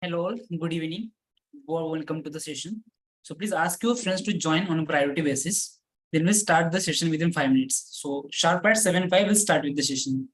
Hello all, good evening. Welcome to the session. So please ask your friends to join on a priority basis. Then we'll start the session within 5 minutes. So sharp at 7:05, we'll start with the session.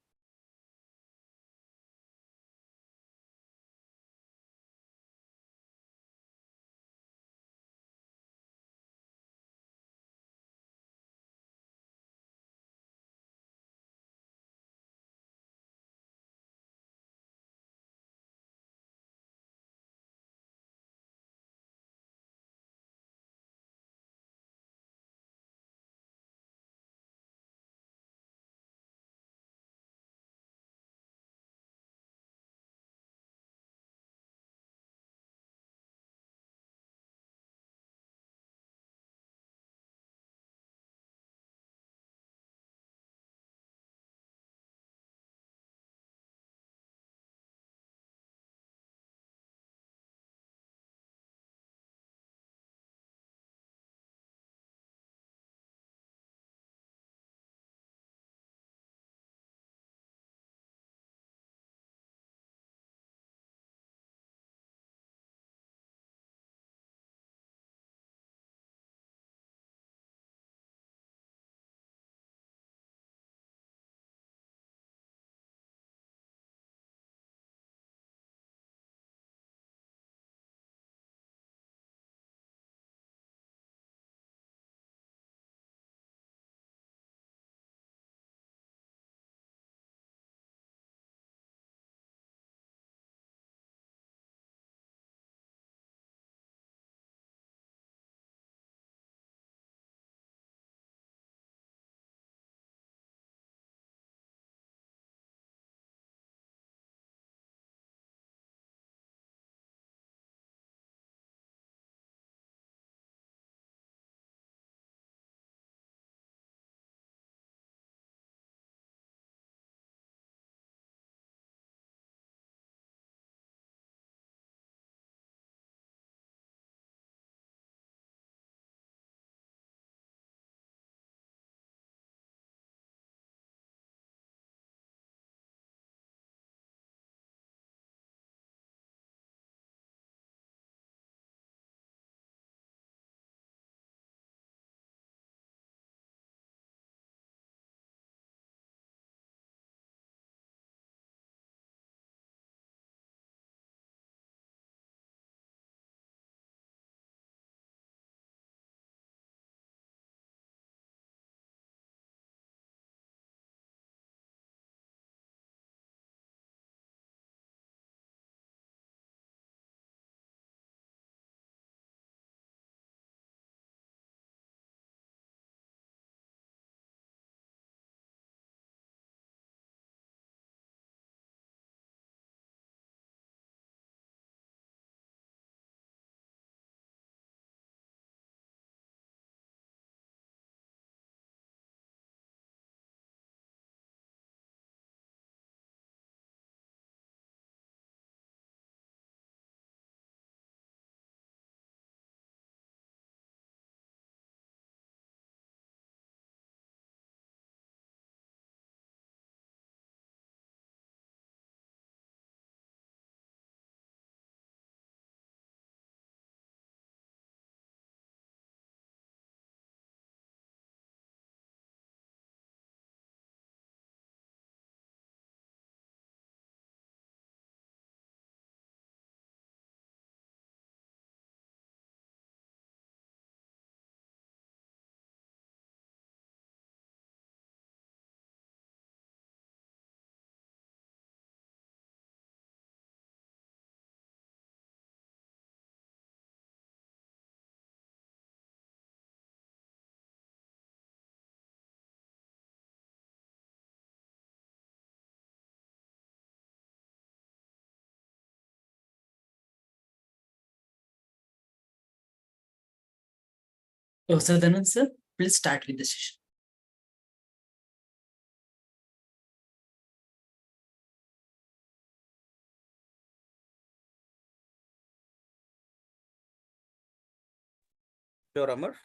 So Dhananjay sir, please start with the session. Sure, Amar.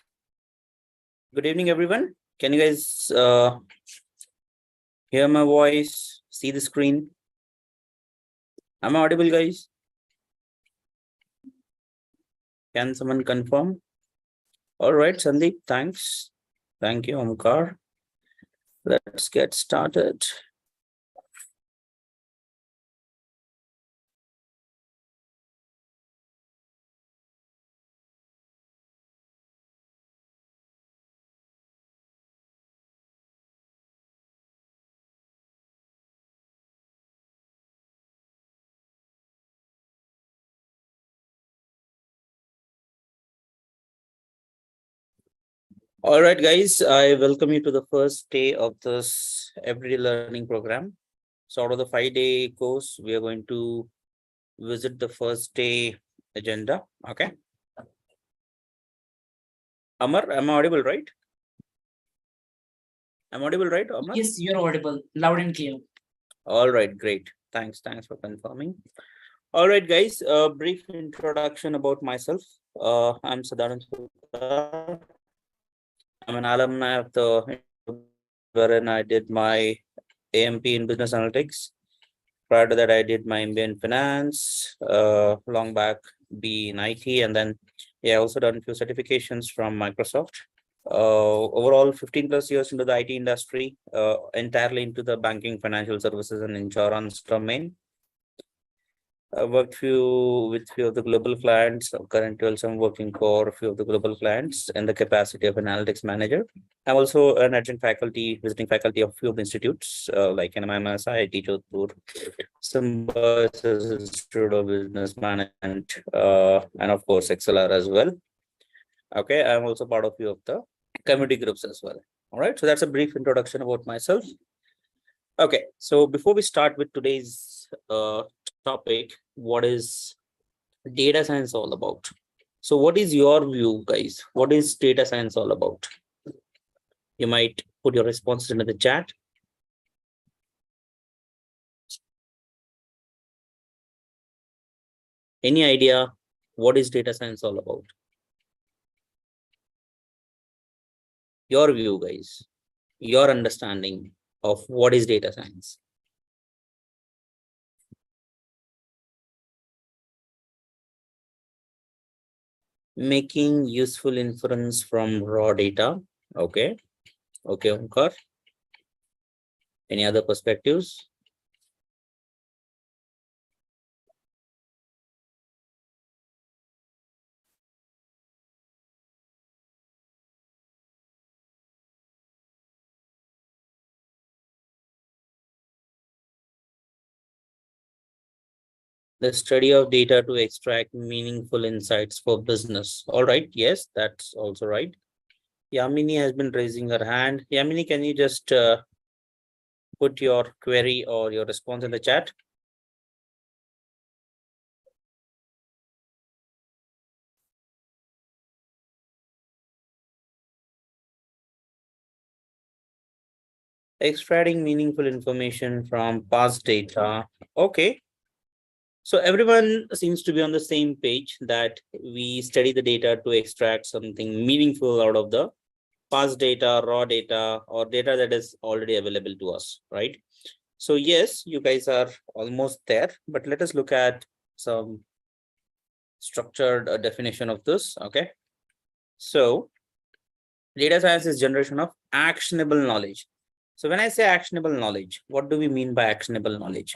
Good evening, everyone. Can you guys hear my voice, see the screen? Am I audible, guys? Can someone confirm? All right, Sandeep, thanks. Thank you, Omkar. Let's get started. All right, guys, I welcome you to the first day of this everyday learning program. So out of the 5-day course, we are going to visit the first day agenda. Okay. Amar, am I audible, right? I'm audible, right, Amar? Yes, you're audible, loud and clear. All right, great. Thanks for confirming. All right, guys, a brief introduction about myself. I'm Sadanand Sudhar. I'm an alumni of the wherein I did my AMP in business analytics. Prior to that, I did my MBA in finance, long back, B in IT, and then I also done a few certifications from Microsoft. Overall, 15 plus years into the IT industry, entirely into the banking, financial services, and insurance domain. I worked with few of the global clients. Currently, also I'm working for a few of the global clients in the capacity of analytics manager. I'm also an adjunct faculty, visiting faculty of few of the institutes like NMIMS, IIT Jodhpur, Symbiosis Institute of Business Management, and of course ExcelR as well. Okay, I'm also part of few of the community groups as well. All right, so that's a brief introduction about myself. Okay, so before we start with today's topic, what is data science all about? So what is your view, guys? What is data science all about? You might put your responses into the chat. Any idea what is data science all about? Your view, guys, your understanding of what is data science. Making useful inference from raw data. Okay. Okay, Omkar. Any other perspectives? The study of data to extract meaningful insights for business. All right. Yes, that's also right. Yamini has been raising her hand. Yamini, can you just put your query or your response in the chat? Extracting meaningful information from past data. Okay. So everyone seems to be on the same page that we study the data to extract something meaningful out of the past data, raw data, or data that is already available to us, right? So yes, you guys are almost there, but let us look at some structured definition of this. Okay. So data science is generation of actionable knowledge. So when I say actionable knowledge, what do we mean by actionable knowledge?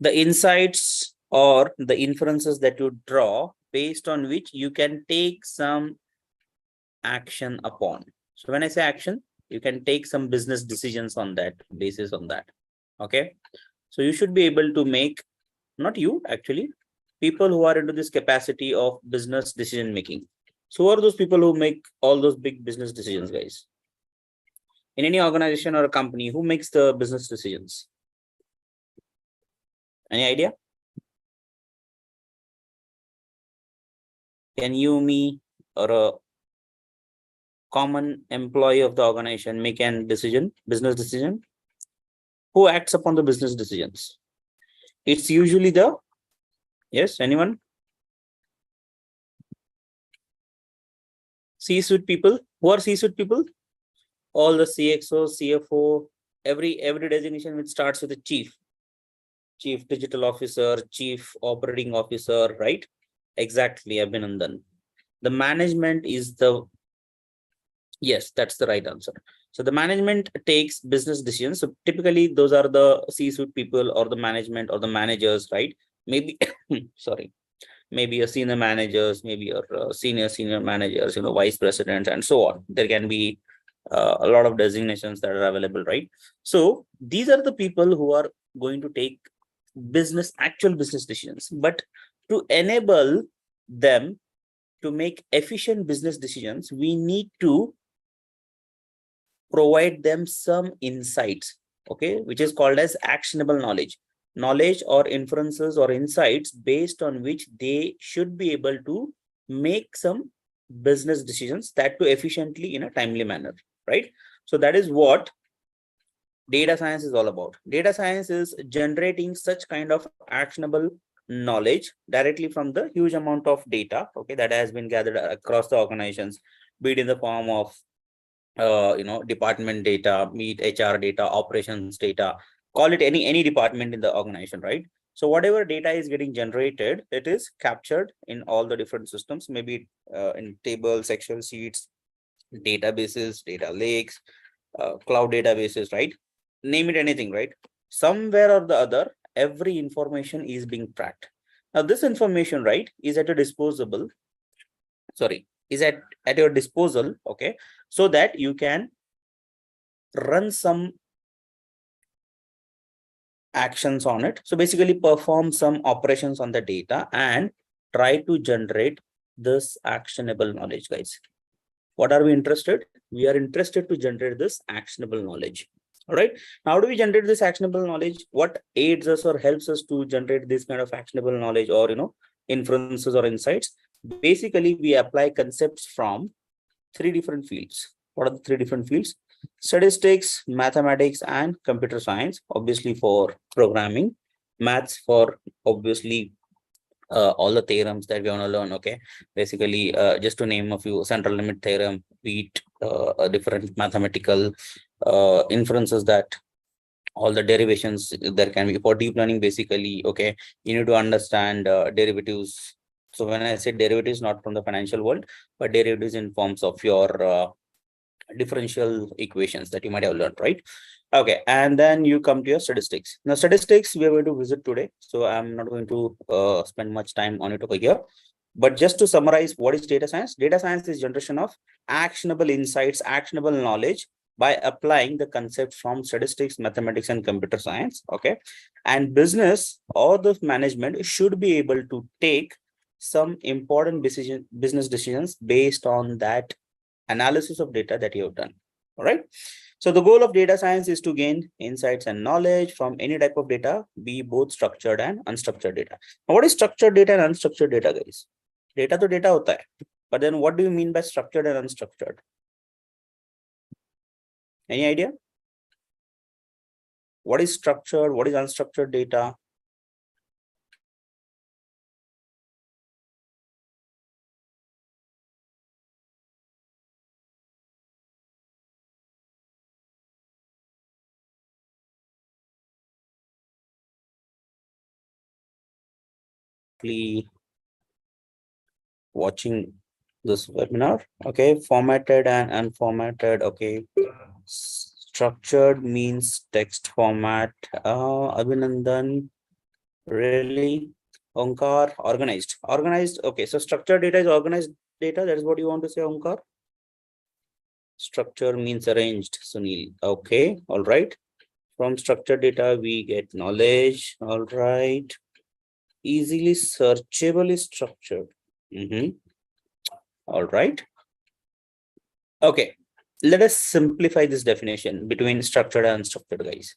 The insights or the inferences that you draw based on which you can take some action upon. So when I say action, you can take some business decisions on that basis on that. Okay. So you should be able to make, not you actually, people who are into this capacity of business decision making. So who are those people who make all those big business decisions, guys? In any organization or a company, who makes the business decisions? Any idea? Can you, me, or a common employee of the organization make a decision, business decision? Who acts upon the business decisions? It's usually the, yes, anyone? C-suite people. Who are C-suite people? All the CXO, CFO, every designation which starts with a chief digital officer, chief operating officer, right? Exactly, Abhinandan. The management is the, yes, that's the right answer. So the management takes business decisions. So typically those are the C-suite people or the management or the managers, right? Maybe, sorry, maybe a senior managers, maybe your senior managers, vice presidents and so on. There can be a lot of designations that are available, right? So these are the people who are going to take actual business decisions. But to enable them to make efficient business decisions, we need to provide them some insights, okay, which is called as actionable knowledge or inferences or insights based on which they should be able to make some business decisions, that to efficiently in a timely manner, right? So that is what data science is all about. Data science is generating such kind of actionable knowledge directly from the huge amount of data, okay, that has been gathered across the organizations, be it in the form of department data, meet HR data, operations data, call it any department in the organization, right? So whatever data is getting generated, it is captured in all the different systems, maybe in tables, Excel sheets, databases, data lakes, cloud databases, right? Name it anything, right? Somewhere or the other, every information is being tracked. Now this information, right, is at a disposable, sorry, is at your disposal, okay, so that you can run some actions on it. So basically perform some operations on the data and try to generate this actionable knowledge, guys. What are we interested? We are interested to generate this actionable knowledge. All right. Now, how do we generate this actionable knowledge? What aids us or helps us to generate this kind of actionable knowledge or, inferences or insights? Basically, we apply concepts from three different fields. What are the three different fields? Statistics, mathematics, and computer science, obviously for programming, maths for obviously all the theorems that we want to learn, okay? Basically, just to name a few, central limit theorem, beat different mathematical inferences, that all the derivations there can be for deep learning. Basically, okay, you need to understand derivatives. So when I say derivatives, not from the financial world, but derivatives in forms of your differential equations that you might have learned, right? Okay, and then you come to your statistics. Now statistics we are going to visit today, so I'm not going to spend much time on it over here. But just to summarize, what is data science? Data science is generation of actionable insights, actionable knowledge by applying the concepts from statistics, mathematics, and computer science, okay? And business or the management should be able to take some important business decisions based on that analysis of data that you have done. All right. So the goal of data science is to gain insights and knowledge from any type of data, be both structured and unstructured data. Now, what is structured data and unstructured data, guys? Data to data hota hai. But then what do you mean by structured and unstructured? Any idea? What is structured? What is unstructured data? Watching this webinar, okay, formatted and unformatted, okay. Structured means text format. Abhinandan, really? Omkar, organized, okay. So structured data is organized data, that is what you want to say, Omkar? Structure means arranged, Sunil, okay, all right. From structured data we get knowledge, all right. Easily searchable is structured. All right. Okay, let us simplify this definition between structured and unstructured, guys.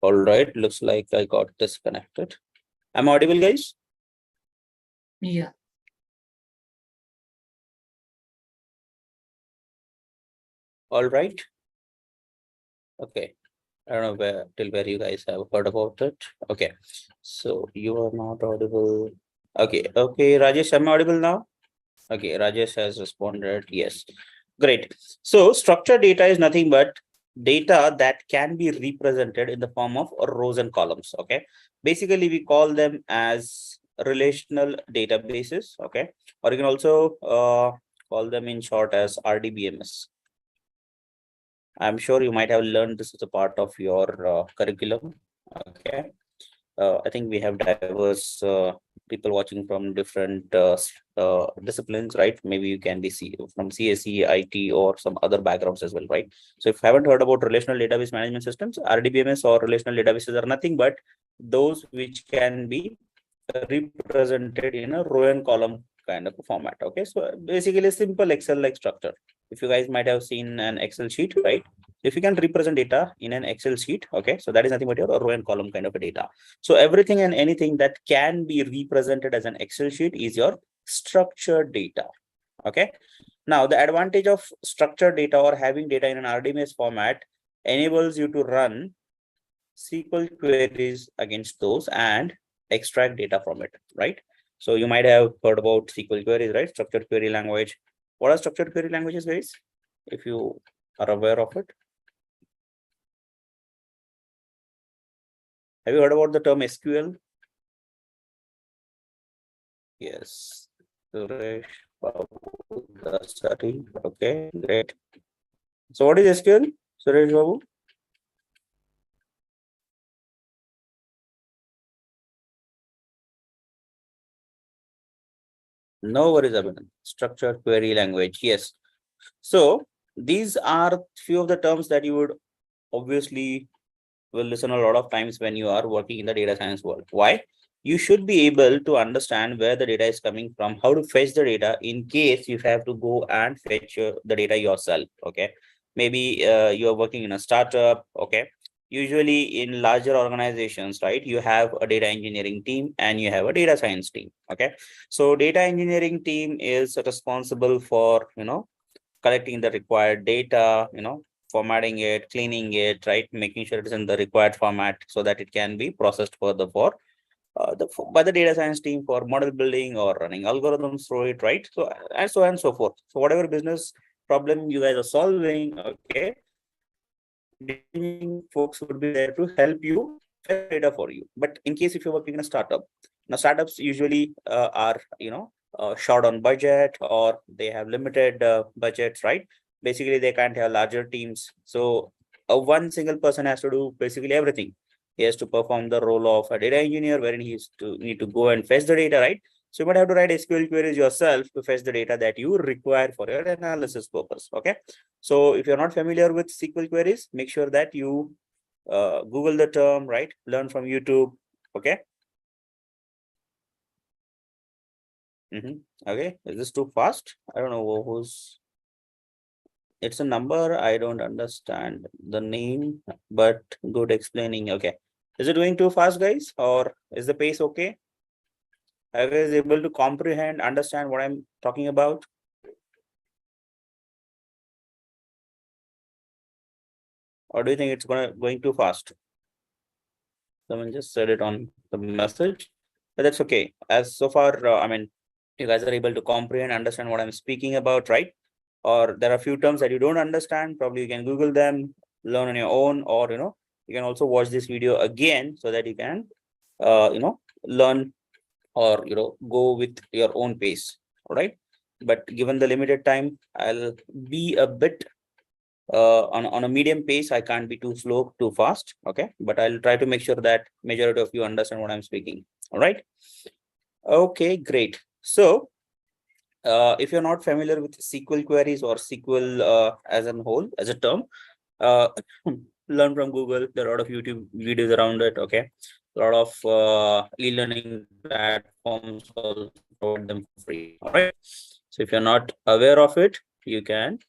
All right, looks like I got disconnected. I'm audible, guys? Yeah. All right. Okay. I don't know where you guys have heard about it. Okay. So you are not audible. Okay. Okay, Rajesh, am I audible now? Okay, Rajesh has responded yes. Great. So structured data is nothing but data that can be represented in the form of rows and columns. Okay. Basically, we call them as relational databases. Okay. Or you can also call them in short as RDBMS. I'm sure you might have learned this as a part of your curriculum. Okay. I think we have diverse people watching from different disciplines, right? Maybe you can be from CSE, IT, or some other backgrounds as well, right? So if you haven't heard about relational database management systems, RDBMS or relational databases are nothing but those which can be represented in a row and column kind of a format. Okay, so basically a simple Excel-like structure. If you guys might have seen an Excel sheet, right? If you can represent data in an Excel sheet, okay, so that is nothing but your row and column kind of a data. So everything and anything that can be represented as an Excel sheet is your structured data. Okay. Now the advantage of structured data or having data in an RDBMS format enables you to run SQL queries against those and extract data from it, right? So you might have heard about SQL queries, right? Structured query language. What are structured query languages, guys? If you are aware of it. Have you heard about the term SQL? Yes. Suresh Babu Dasari. Okay, great. So what is SQL, Suresh Babu? No worries, Abhinan. Structured query language. Yes. So these are few of the terms that you would obviously will listen a lot of times when you are working in the data science world. Why? You should be able to understand where the data is coming from, how to fetch the data in case you have to go and fetch the data yourself. Okay. Maybe you're working in a startup. Okay. Usually in larger organizations, right, you have a data engineering team and you have a data science team. Okay. So data engineering team is responsible for, collecting the required data, formatting it, cleaning it, right, making sure it is in the required format so that it can be processed further for by the data science team for model building or running algorithms through it, right? So and so on and so forth. So whatever business problem you guys are solving, okay, folks would be there to help you data for you. But in case if you're working in a startup, now startups usually are short on budget or they have limited budgets, right? Basically they can't have larger teams, so one single person has to do basically everything. He has to perform the role of a data engineer wherein he need to go and fetch the data, right? So you might have to write SQL queries yourself to fetch the data that you require for your analysis purpose. Okay. So if you're not familiar with SQL queries, make sure that you Google the term, right? Learn from YouTube. Okay. Okay. Is this too fast? I don't know who's. It's a number. I don't understand the name, but good explaining. Okay. Is it going too fast, guys? Or is the pace okay? Are you guys able to comprehend, understand what I'm talking about? Or do you think it's going too fast? Someone just said it on the message, but that's okay. As so far, I mean, you guys are able to comprehend, understand what I'm speaking about, right? Or there are a few terms that you don't understand. Probably you can Google them, learn on your own, or you can also watch this video again so that you can, learn or go with your own pace. All right. But given the limited time, I'll be a bit on a medium pace. I can't be too slow, too fast. Okay, but I'll try to make sure that majority of you understand what I'm speaking. All right. Okay, great. So if you're not familiar with SQL queries or SQL as a whole, as a term, uh, learn from Google. There are a lot of YouTube videos around it. Okay, a lot of e-learning platforms also provide them for free. All right. So if you're not aware of it, you can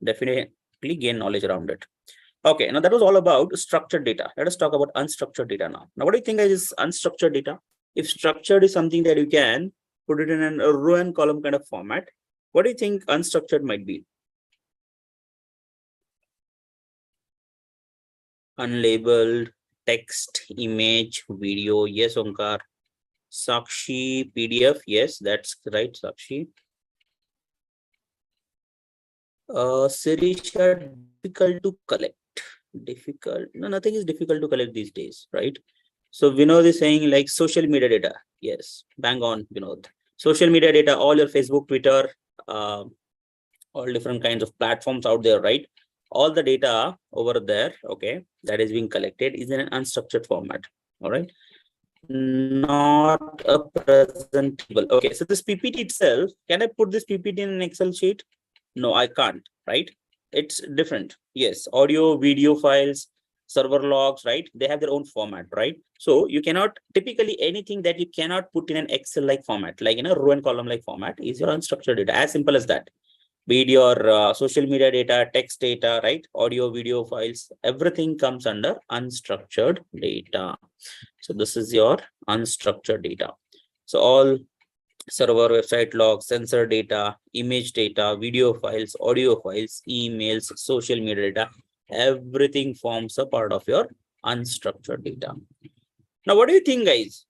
definitely gain knowledge around it. Okay, now that was all about structured data. Let us talk about unstructured data now. Now, what do you think is unstructured data? If structured is something that you can put it in a row and column kind of format, what do you think unstructured might be? Unlabeled, text, image, video. Yes, Omkar. Sakshi, PDF. Yes, that's right, Sakshi. Sirisha, difficult to collect. Difficult. No, nothing is difficult to collect these days, right? So Vinod is saying like social media data. Yes, bang on, Vinod. Social media data, all your Facebook, Twitter, uh, all different kinds of platforms out there, right? All the data over there, okay, that is being collected is in an unstructured format. All right. Not a presentable. Okay, so this PPT itself, can I put this PPT in an Excel sheet? No, I can't, right? It's different. Yes, audio, video files, server logs, right? They have their own format, right? So you cannot, typically anything that you cannot put in an Excel-like format, like in a row and column-like format, is your unstructured data. As simple as that. Be it your social media data, text data, right? Audio, video files, everything comes under unstructured data. So this is your unstructured data. So all server, website logs, sensor data, image data, video files, audio files, emails, social media data, everything forms a part of your unstructured data. Now, what do you think, guys?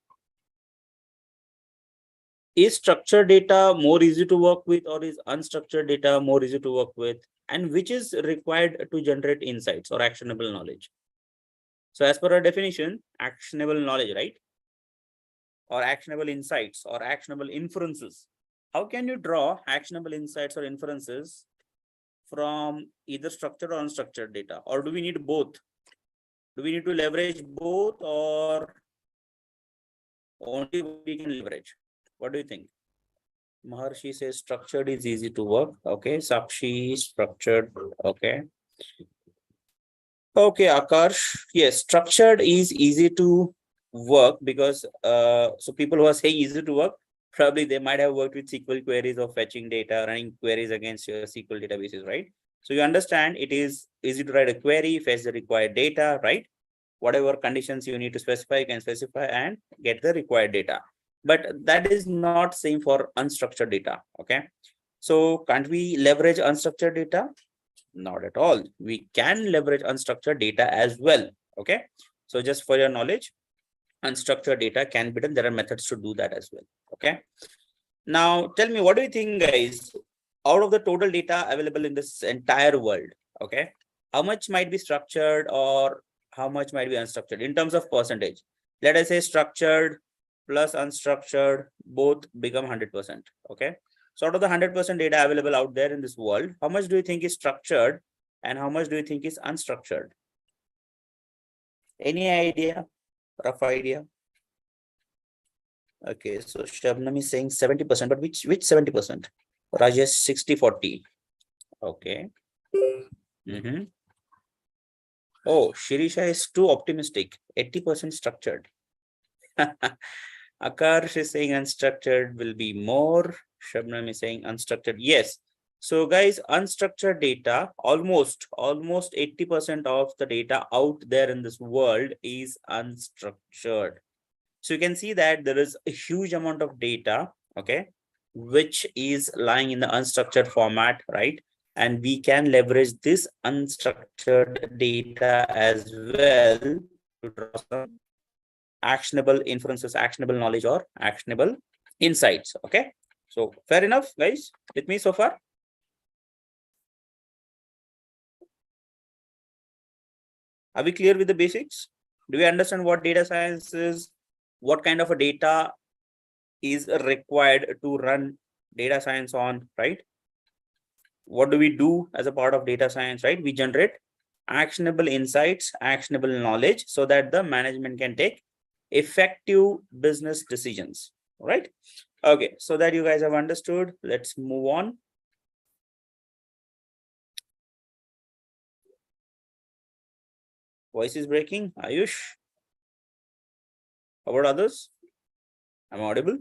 Is structured data more easy to work with, or is unstructured data more easy to work with? And which is required to generate insights or actionable knowledge? So as per our definition, actionable knowledge, right? Or actionable insights or actionable inferences. How can you draw actionable insights or inferences from either structured or unstructured data? Or do we need both? Do we need to leverage both, or only we can leverage? What do you think? Maharshi says structured is easy to work. Okay. Sakshi, structured. Okay. Okay, Akash. Yes, structured is easy to work because so people who are saying easy to work, probably they might have worked with SQL queries or fetching data, running queries against your SQL databases, right? So you understand it is easy to write a query, fetch the required data, right? Whatever conditions you need to specify, you can specify and get the required data. But that is not same for unstructured data. Okay. So can't we leverage unstructured data? Not at all. We can leverage unstructured data as well. Okay. So just for your knowledge, unstructured data can be done. There are methods to do that as well. Okay. Now tell me, what do you think, guys? Out of the total data available in this entire world, okay, how much might be structured or how much might be unstructured in terms of percentage? Let us say structured plus unstructured both become 100%. Okay. So out of the 100% data available out there in this world, how much do you think is structured and how much do you think is unstructured? Any idea? Rough idea? Okay, so Shabnam is saying 70%, but which 70%? Rajesh 60-40. Okay. Oh, Shirisha is too optimistic. 80% structured. Akarsh is saying unstructured will be more. Shabnam is saying unstructured. Yes. So guys, unstructured data, almost 80% of the data out there in this world is unstructured. So you can see that there is a huge amount of data, okay, which is lying in the unstructured format, right? And we can leverage this unstructured data as well to draw some actionable inferences, actionable knowledge, or actionable insights. Okay. So fair enough, guys, with me so far? Are we clear with the basics? Do we understand what data science is? What kind of a data is required to run data science on, right? What do we do as a part of data science, right? We generate actionable insights, actionable knowledge, so that the management can take effective business decisions, right? Okay, so that you guys have understood, let's move on. Voice is breaking. Ayush, how about others? I'm audible.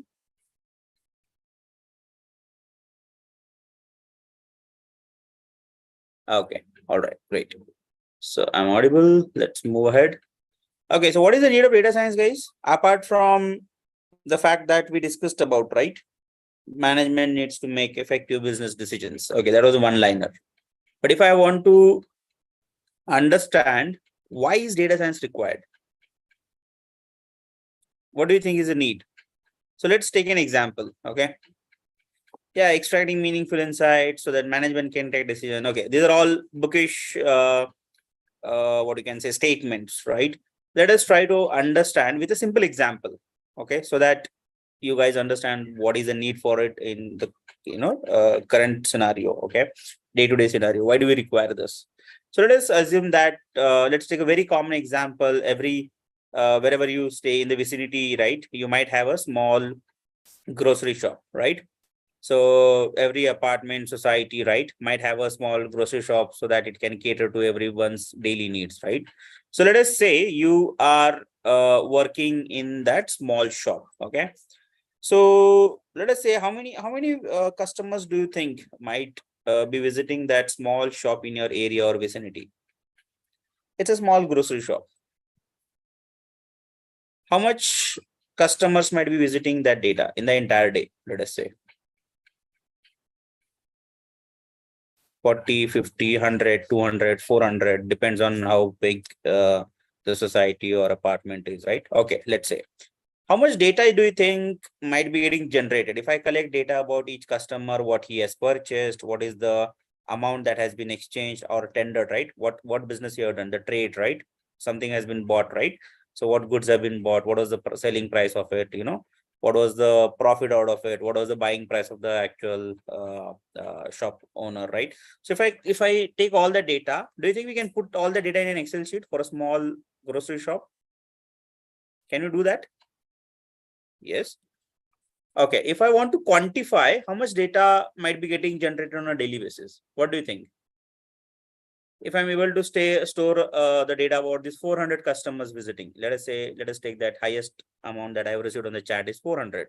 Okay, all right, great. So I'm audible. Let's move ahead. Okay, so what is the need of data science, guys? Apart from the fact that we discussed about, right? Management needs to make effective business decisions. Okay, that was a one-liner. But if I want to understand why is data science required, what do you think is the need? So let's take an example. Okay. Yeah, extracting meaningful insights so that management can take decision. Okay, these are all bookish what you can say statements, right? Let us try to understand with a simple example. Okay, so that you guys understand what is the need for it in the current scenario. Okay, day-to-day scenario. Why do we require this? So let us assume that let's take a very common example. Every wherever you stay in the vicinity, right, you might have a small grocery shop, right? So every apartment society, right, might have a small grocery shop so that it can cater to everyone's daily needs, right? So let us say you are working in that small shop. Okay, so let us say how many customers do you think might be visiting that small shop in your area or vicinity? It's a small grocery shop. How much customers might be visiting that data in the entire day? Let us say 40, 50, 100, 200, 400, depends on how big the society or apartment is, right? Okay, let's say. How much data do you think might be getting generated? If I collect data about each customer, what he has purchased, what is the amount that has been exchanged or tendered, right? What business you have done, the trade, right? Something has been bought, right? So what goods have been bought? What was the selling price of it? What was the profit out of it? What was the buying price of the actual shop owner, right? So if I take all the data, do you think we can put all the data in an Excel sheet for a small grocery shop? Can you do that? Yes. Okay. If I want to quantify how much data might be getting generated on a daily basis, what do you think? If I'm able to store the data about these 400 customers visiting, let us take that highest amount that I have received on the chat is 400.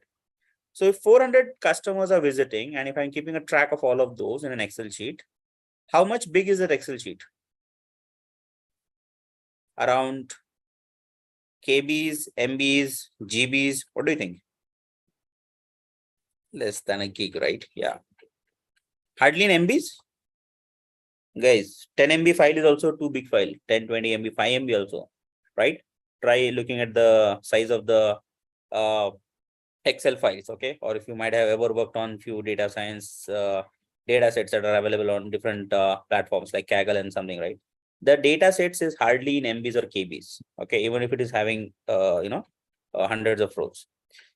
So if 400 customers are visiting, and if I'm keeping a track of all of those in an Excel sheet, how much big is that Excel sheet? Around KBs, MBs, GBs. What do you think? Less than a gig, right? Yeah. Hardly in MBs. Guys, 10 MB file is also too big file. 10, 20 MB, 5 MB also, right? Try looking at the size of the Excel files, okay? Or if you might have ever worked on few data science data sets that are available on different platforms like Kaggle and something, right? The data sets is hardly in MBs or KBs, okay? Even if it is having, hundreds of rows.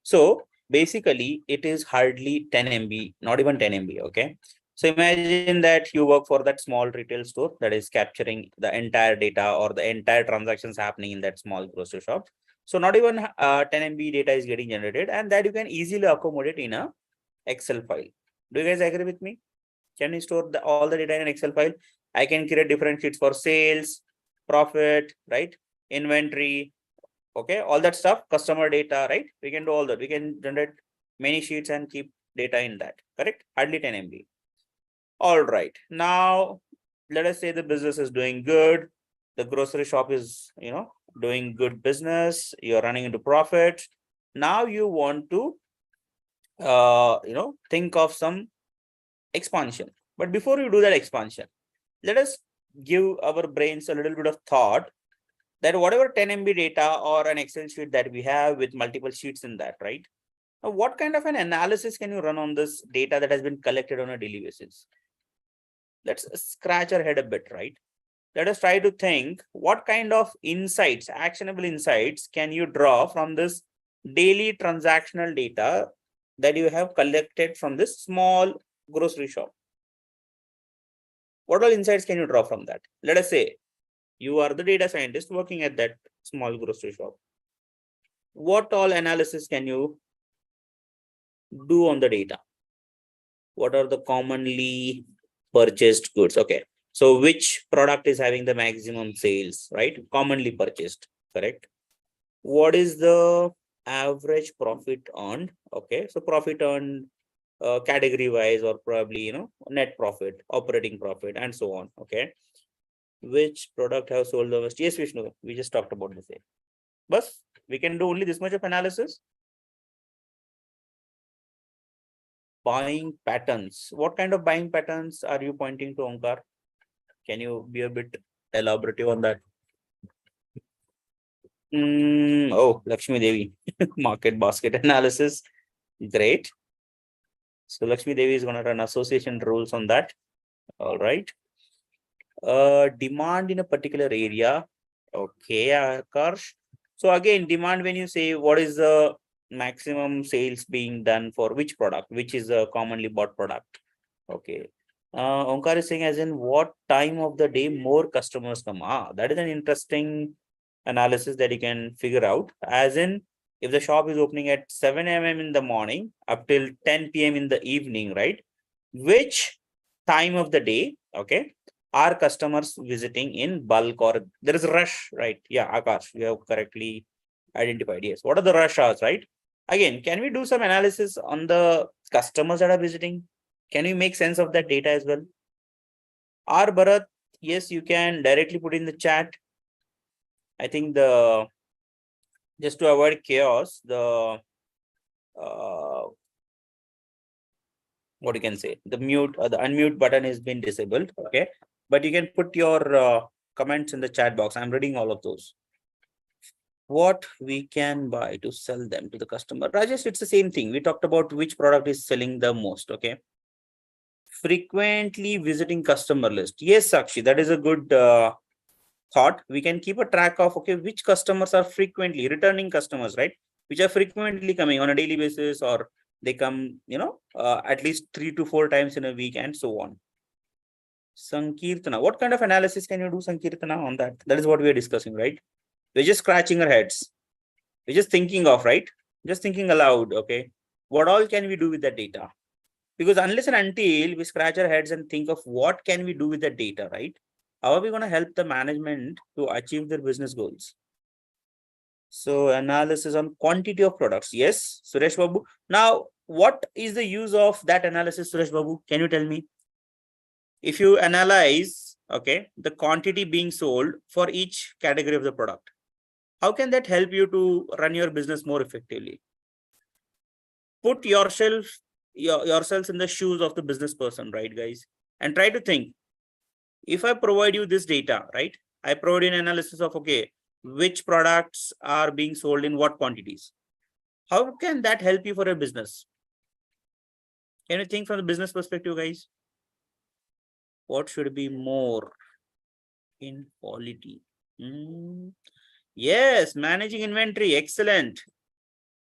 So basically, it is hardly 10 MB, not even 10 MB, okay? So imagine that you work for that small retail store that is capturing the entire data or the entire transactions happening in that small grocery shop. So not even 10 MB data is getting generated, and that you can easily accommodate in a Excel file. Do you guys agree with me? Can you store all the data in an Excel file? I can create different sheets for sales, profit, right? Inventory, okay, all that stuff, customer data, right? We can do all that. We can generate many sheets and keep data in that, correct? Hardly 10 MB. All right. Now, let us say the business is doing good. The grocery shop is, doing good business. You're running into profit. Now you want to, think of some expansion. But before you do that expansion, let us give our brains a little bit of thought that whatever 10 MB data or an Excel sheet that we have with multiple sheets in that, right? Now, what kind of an analysis can you run on this data that has been collected on a daily basis? Let's scratch our head a bit, right? Let us try to think what kind of insights, actionable insights can you draw from this daily transactional data that you have collected from this small grocery shop? What all insights can you draw from that? Let us say you are the data scientist working at that small grocery shop. What all analysis can you do on the data? What are the commonly purchased goods? Okay. So which product is having the maximum sales, right? Commonly purchased, correct? What is the average profit earned? Okay. So profit earned category wise, or probably, net profit, operating profit, and so on. Okay. Which product have sold the most? Yes, Vishnu, we just talked about the same. But we can do only this much of analysis. Buying patterns. What kind of buying patterns are you pointing to, Omkar? Can you be a bit elaborative on that? Oh, Lakshmi Devi, market basket analysis. Great. So Lakshmi Devi is going to run association rules on that. All right. Demand in a particular area. Okay, Akarsh. So again, demand, when you say what is the maximum sales being done for which product, which is a commonly bought product. Okay. Omkar is saying as in what time of the day more customers come. That is an interesting analysis that you can figure out. As in, if the shop is opening at 7 a.m. in the morning up till 10 p.m. in the evening, right? Which time of the day, okay, are customers visiting in bulk, or there is a rush, right? Yeah, Akash, you have correctly identified. Yes. What are the rush hours, right? Again, can we do some analysis on the customers that are visiting? Can you make sense of that data as well? R Bharat, yes, you can directly put in the chat. I think the just to avoid chaos, the what you can say, the mute or the unmute button has been disabled. Okay, but you can put your comments in the chat box. I'm reading all of those. What we can buy to sell them to the customer. Rajesh, it's the same thing. We talked about which product is selling the most. Okay. Frequently visiting customer list. Yes, Sakshi, that is a good thought. We can keep a track of, okay, which customers are frequently returning customers, right? Which are frequently coming on a daily basis, or they come, at least 3 to 4 times in a week and so on. Sankirtana. What kind of analysis can you do, Sankirtana, on that? That is what we are discussing, right? We're just scratching our heads. We're just thinking of, right? Just thinking aloud, okay? What all can we do with that data? Because unless and until we scratch our heads and think of what can we do with that data, right? How are we going to help the management to achieve their business goals? So analysis on quantity of products. Yes, Suresh Babu. Now, what is the use of that analysis, Suresh Babu? Can you tell me? If you analyze, okay, the quantity being sold for each category of the product, how can that help you to run your business more effectively? Put yourselves in the shoes of the business person, right, guys? And try to think, if I provide you this data, right? I provide an analysis of, okay, which products are being sold in what quantities. How can that help you for a business? Can you think from the business perspective, guys? What should be more in quality? Yes, managing inventory. Excellent.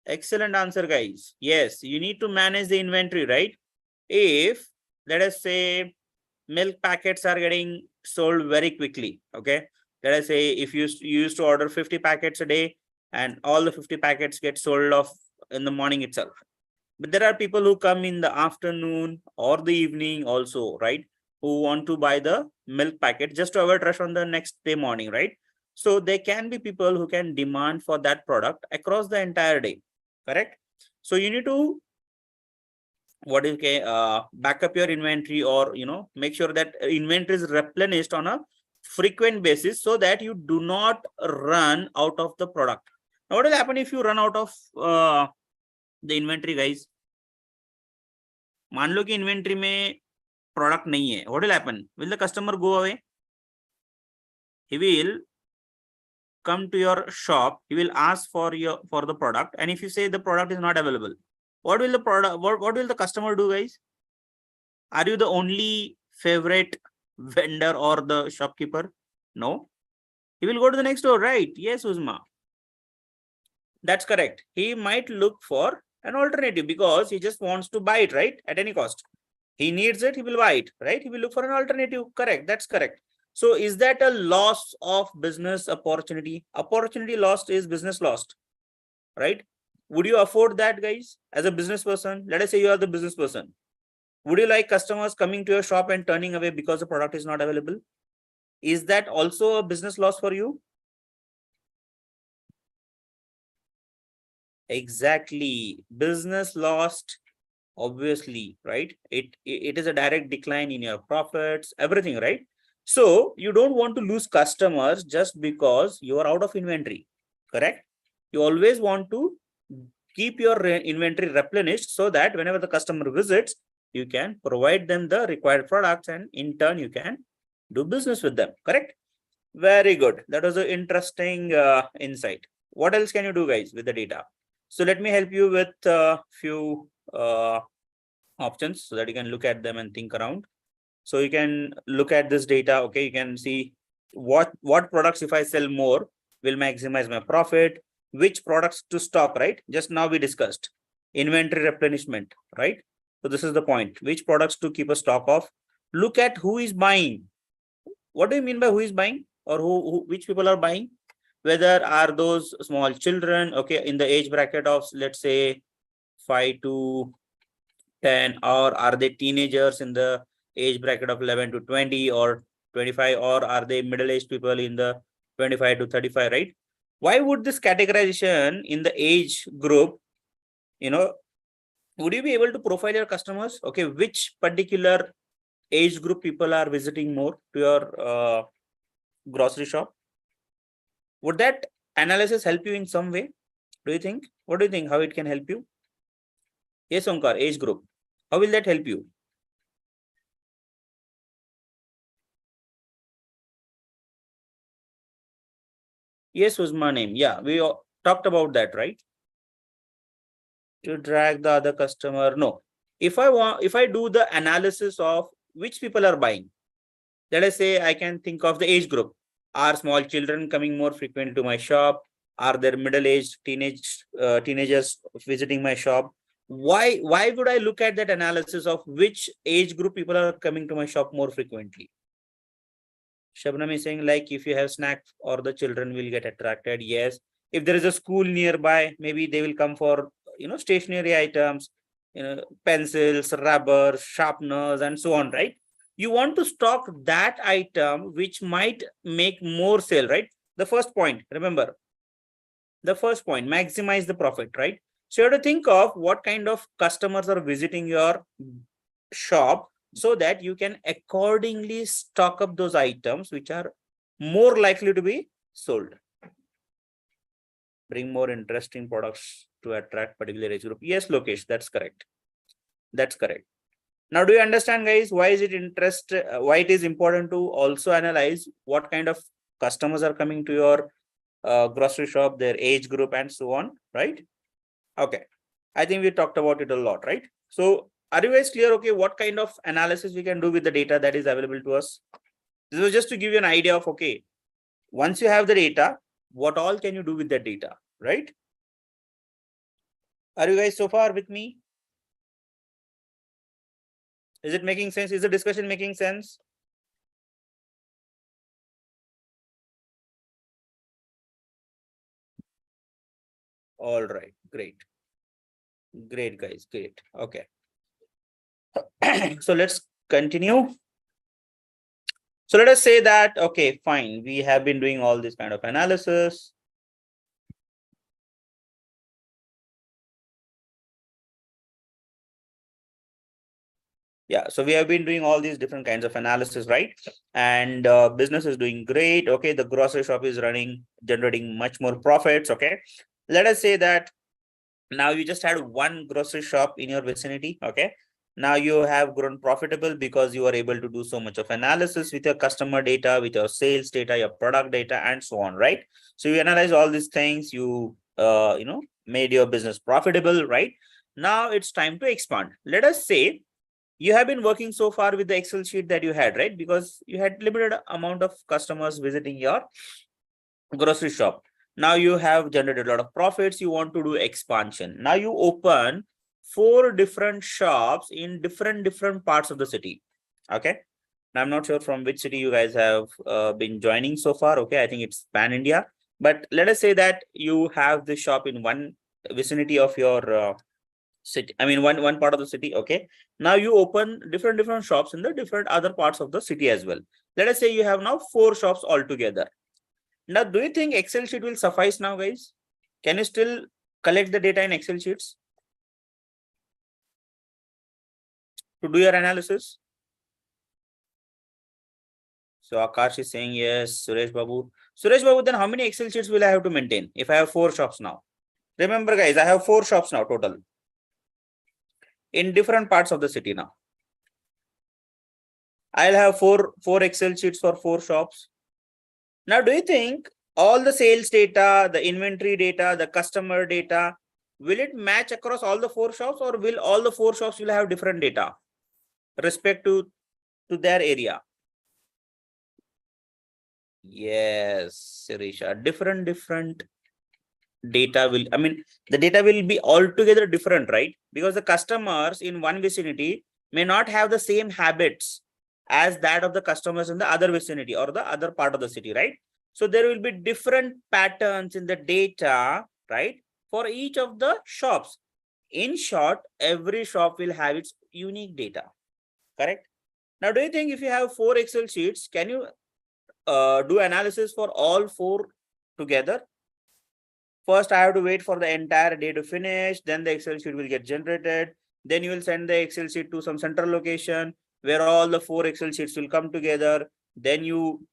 Excellent answer, guys. Yes, you need to manage the inventory, right? If, let us say, milk packets are getting sold very quickly, okay? Let us say if you used to order 50 packets a day and all the 50 packets get sold off in the morning itself. But there are people who come in the afternoon or the evening also, right? Who want to buy the milk packet just to avoid rush on the next day morning, right? So there can be people who can demand for that product across the entire day, correct? So you need to back up your inventory, or make sure that inventory is replenished on a frequent basis so that you do not run out of the product. Now, what will happen if you run out of the inventory, guys? मान लो कि inventory में product नहीं है. What will happen? Will the customer go away? He will come to your shop. He will ask for the product, and if you say the product is not available, what will the customer do, guys? Are you the only favorite vendor or the shopkeeper? No. He will go to the next door, right? Yes, Uzma. That's correct. He might look for an alternative because he just wants to buy it, right? At any cost. He needs it, he will buy it, right? He will look for an alternative. Correct. That's correct. So is that a loss of business opportunity? Opportunity lost is business lost, right? Would you afford that, guys? As a business person, let us say you are the business person. Would you like customers coming to your shop and turning away because the product is not available? Is that also a business loss for you? Exactly. Business lost, obviously, right? It is a direct decline in your profits, everything, right? So you don't want to lose customers just because you are out of inventory, correct? You always want to keep your inventory replenished so that whenever the customer visits, you can provide them the required products and in turn you can do business with them, correct? Very good. That was an interesting insight. What else can you do, guys, with the data? So let me help you with a few options so that you can look at them and think around. So you can look at this data. Okay, you can see what products, if I sell more, will maximize my profit, which products to stock, right? Just now we discussed inventory replenishment, right? So this is the point, which products to keep a stock of. Look at who is buying. What do you mean by who is buying, or which people are buying? Whether are those small children, okay, in the age bracket of, let's say, 5 to 10, or are they teenagers in the age bracket of 11 to 20 or 25, or are they middle-aged people in the 25 to 35, right? Why would this categorization in the age group, would you be able to profile your customers? Okay, which particular age group people are visiting more to your grocery shop? Would that analysis help you in some way? Do you think? What do you think? How it can help you? Yes, Omkar, age group. How will that help you? Yes, was my name. Yeah, we talked about that, right? To drag the other customer. No. If I do the analysis of which people are buying, let us say I can think of the age group. Are small children coming more frequently to my shop? Are there middle-aged teenagers visiting my shop? Why would I look at that analysis of which age group people are coming to my shop more frequently? Shabnam is saying, like, if you have snacks or the children will get attracted. Yes. If there is a school nearby, maybe they will come for, stationery items, pencils, rubber, sharpeners, and so on, right? You want to stock that item which might make more sale, right? The first point, remember, the first point, maximize the profit, right? So you have to think of what kind of customers are visiting your shop so that you can accordingly stock up those items which are more likely to be sold. Bring more interesting products to attract particular age group. Yes, Lokesh, that's correct. That's correct. Now, do you understand, guys, why is it why it is important to also analyze what kind of customers are coming to your grocery shop, their age group, and so on, right? Okay. I think we talked about it a lot, right? So are you guys clear? Okay, what kind of analysis we can do with the data that is available to us? This was just to give you an idea of, okay, once you have the data, what all can you do with that data, right? Are you guys so far with me? Is it making sense? Is the discussion making sense? All right, great. Great, guys, great. Okay. So let's continue. So let us say that, okay, fine. We have been doing all this kind of analysis. Yeah, so we have been doing all these different kinds of analysis, right? And business is doing great. Okay, the grocery shop is generating much more profits. Okay, let us say that now you just had one grocery shop in your vicinity. Okay, now you have grown profitable because you are able to do so much of analysis with your customer data, with your sales data, your product data, and so on, right? So you analyze all these things, you made your business profitable, right? Now it's time to expand. Let us say you have been working so far with the Excel sheet that you had, right? Because you had limited amount of customers visiting your grocery shop. Now you have generated a lot of profits. You want to do expansion. Now you open 4 different shops in different parts of the city. Okay. Now I'm not sure from which city you guys have been joining so far. Okay. I think it's pan India. But let us say that you have the shop in one vicinity of your city. I mean, one part of the city. Okay. Now you open different shops in the different other parts of the city as well. Let us say you have now 4 shops altogether. Now, do you think Excel sheet will suffice now, guys? Can you still collect the data in Excel sheets to do your analysis? So Akash is saying yes. Suresh Babu. Suresh Babu, then how many Excel sheets will I have to maintain if I have 4 shops now? Remember, guys, I have 4 shops now total in different parts of the city now. I'll have four Excel sheets for 4 shops. Now, do you think all the sales data, the inventory data, the customer data, will it match across all the 4 shops, or will all the 4 shops will have different data respect to their area? Yes, Sirisha, different data will, I mean, the data will be altogether different, right? Because the customers in one vicinity may not have the same habits as that of the customers in the other vicinity or the other part of the city, right? So there will be different patterns in the data, right? For each of the shops. In short, every shop will have its unique data, correct? Now, do you think if you have 4 Excel sheets, can you do analysis for all 4 together? First, I have to wait for the entire day to finish. Then the Excel sheet will get generated. Then you will send the Excel sheet to some central location where all the 4 Excel sheets will come together. Then you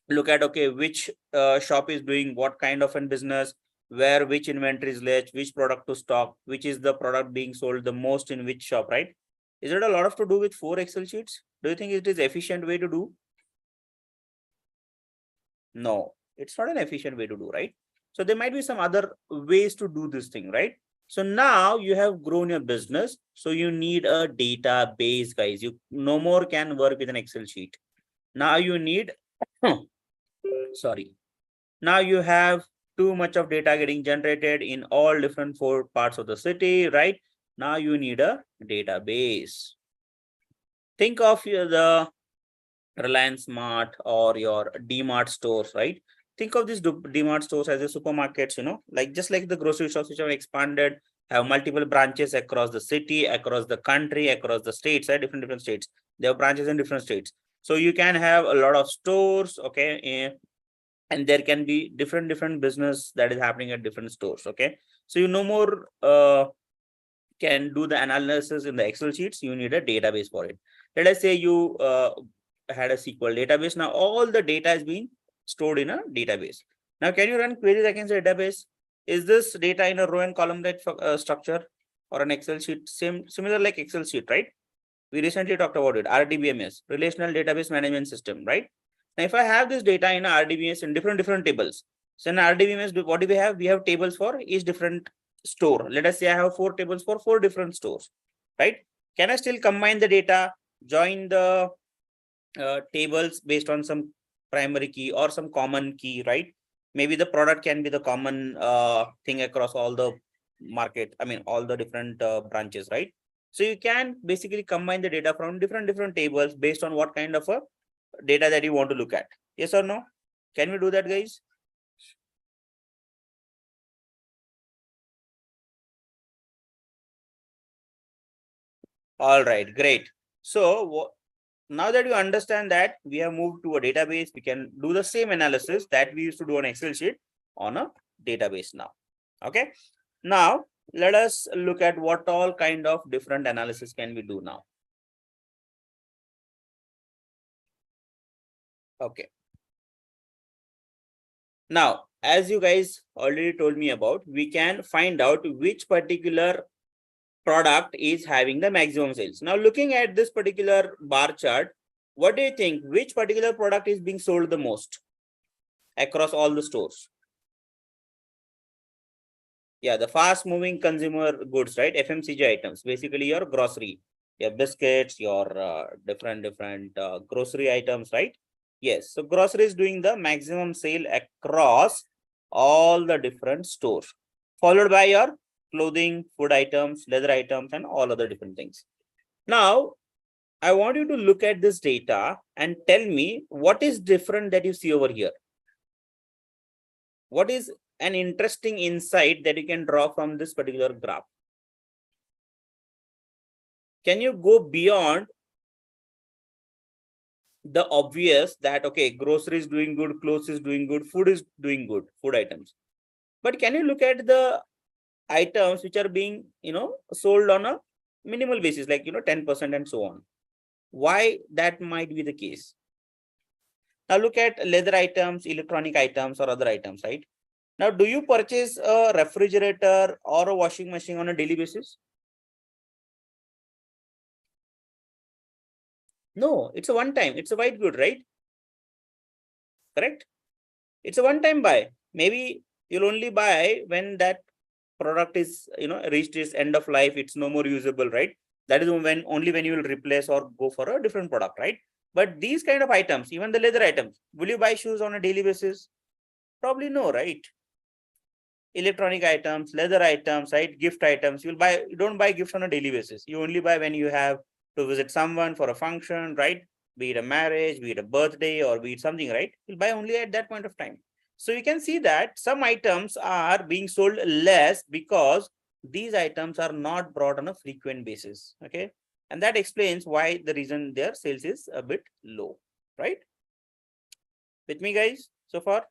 look at, okay, which shop is doing what kind of a business, where which inventory is left, which product to stock, which is the product being sold the most in which shop, right? Is it a lot of to do with 4 Excel sheets? Do you think it is efficient way to do? No, it's not an efficient way to do, right? So there might be some other ways to do this thing, right? So now you have grown your business. So you need a database, guys. You no more can work with an Excel sheet. Now you need, sorry. Now you have too much of data getting generated in all different 4 parts of the city, right? Now you need a database. Think of the Reliance Mart or your D-Mart stores, right? Think of these D-Mart stores as a supermarkets, like just like the grocery shops which have expanded, have multiple branches across the city, across the country, across the states, right? Different states. They have branches in different states. So you can have a lot of stores, okay? And there can be different business that is happening at different stores, okay? So you no more can do the analysis in the Excel sheets. You need a database for it. Let us say you had a SQL database. Now all the data is being stored in a database. Now can you run queries against the database? Is this data in a row and column structure or an Excel sheet? Similar like Excel sheet, right? We recently talked about it. RDBMS, Relational Database Management System, right? Now if I have this data in a RDBMS in different tables, so in RDBMS, what do we have? We have tables for each different store. Let us say I have 4 tables for 4 different stores, right? Can I still combine the data, join the tables based on some primary key or some common key, right? Maybe the product can be the common thing across all the market, I mean all the different branches, right? So you can basically combine the data from different tables based on what kind of a data that you want to look at. Yes or no? Can we do that, guys? All right, great. So now that you understand that we have moved to a database, we can do the same analysis that we used to do on Excel sheet on a database now. Okay. Now let us look at what all kind of different analysis can we do now. Okay. Now, as you guys already told me about, we can find out which particular product is having the maximum sales. Now, looking at this particular bar chart, what do you think? Which particular product is being sold the most across all the stores? Yeah, the fast moving consumer goods, right? FMCG items, basically your grocery, your biscuits, your different grocery items, right? Yes, so grocery is doing the maximum sale across all the different stores, followed by your clothing, food items, leather items, and all other different things. Now, I want you to look at this data and tell me what is different that you see over here. What is an interesting insight that you can draw from this particular graph? Can you go beyond the obvious that, okay, grocery is doing good, clothes is doing good, food is doing good, food items. But can you look at the items which are being, sold on a minimal basis, like, 10% and so on? Why that might be the case? Now look at leather items, electronic items, or other items, right? Now, do you purchase a refrigerator or a washing machine on a daily basis? No, it's a one time. It's a white good, right? Correct? It's a one time buy. Maybe you'll only buy when that product is, reached its end of life. It's no more usable, right? That is when only when you will replace or go for a different product, right? But these kind of items, even the leather items, will you buy shoes on a daily basis? Probably no, right? Electronic items, leather items, right? Gift items. You don't buy gifts on a daily basis. You only buy when you have to visit someone for a function, right? Be it a marriage, be it a birthday, or be it something, right? You'll buy only at that point of time. So you can see that some items are being sold less because these items are not brought on a frequent basis. Okay. And that explains why the reason their sales is a bit low, right? With me, guys, so far?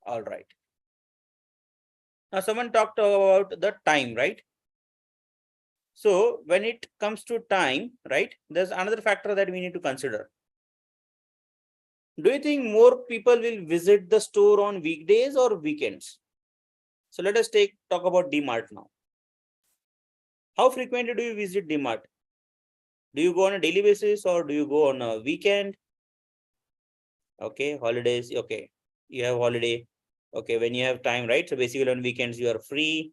All right. Now, someone talked about the time, right? So when it comes to time, right, there's another factor that we need to consider. Do you think more people will visit the store on weekdays or weekends? So let us talk about DMart now. How frequently do you visit DMart? Do you go on a daily basis or do you go on a weekend? Okay, holidays. Okay, you have holiday. Okay, when you have time, right? So basically on weekends you are free,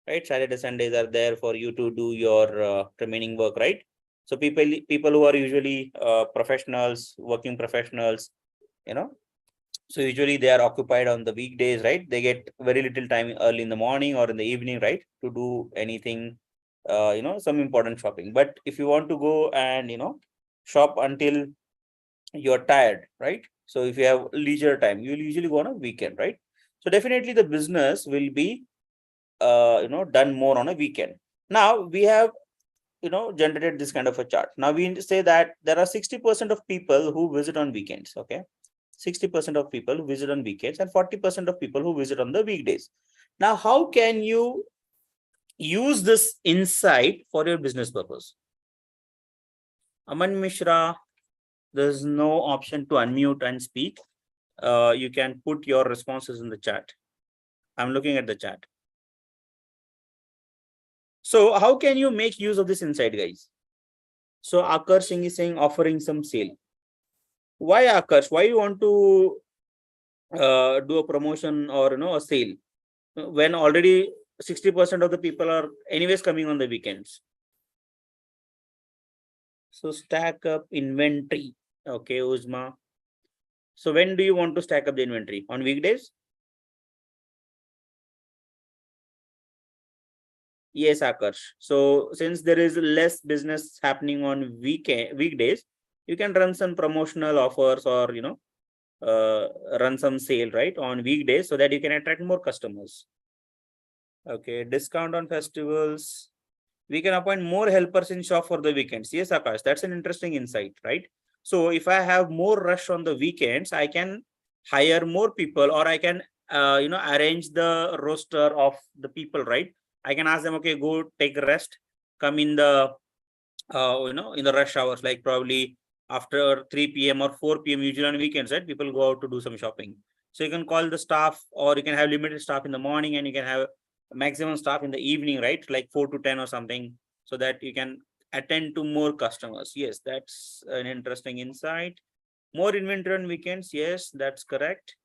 right? Saturday, Sundays are there for you to do your remaining work, right? So people who are usually professionals, working professionals, so usually they are occupied on the weekdays, right? They get very little time early in the morning or in the evening, right? To do anything, some important shopping. But if you want to go and, shop until you're tired, right? So if you have leisure time, you'll usually go on a weekend, right? So definitely the business will be, done more on a weekend. Now we have, generated this kind of a chart. Now we say that there are 60% of people who visit on weekends, okay? 60% of people who visit on weekends and 40% of people who visit on the weekdays. Now, how can you use this insight for your business purpose? Aman Mishra, there's no option to unmute and speak. You can put your responses in the chat. I'm looking at the chat. So how can you make use of this insight, guys? So Akar Singh is saying offering some sale. Why Akash? Why you want to do a promotion or a sale when already 60% of the people are anyways coming on the weekends? So stack up inventory. Okay, Uzma. So when do you want to stack up the inventory? On weekdays? Yes, Akash. So since there is less business happening on weekdays, you can run some promotional offers or run some sale, right, on weekdays so that you can attract more customers. Okay, discount on festivals. We can appoint more helpers in shop for the weekends. Yes, Akash, that's an interesting insight, right? So if I have more rush on the weekends, I can hire more people, or I can arrange the roster of the people, right? I can ask them, okay, go take a rest, come in the in the rush hours, like probably after 3 p.m. or 4 p.m. usually on weekends, right? People go out to do some shopping. So you can call the staff, or you can have limited staff in the morning and you can have maximum staff in the evening, right? Like 4 to 10 or something, so that you can attend to more customers. Yes, that's an interesting insight. More inventory on weekends. Yes, that's correct.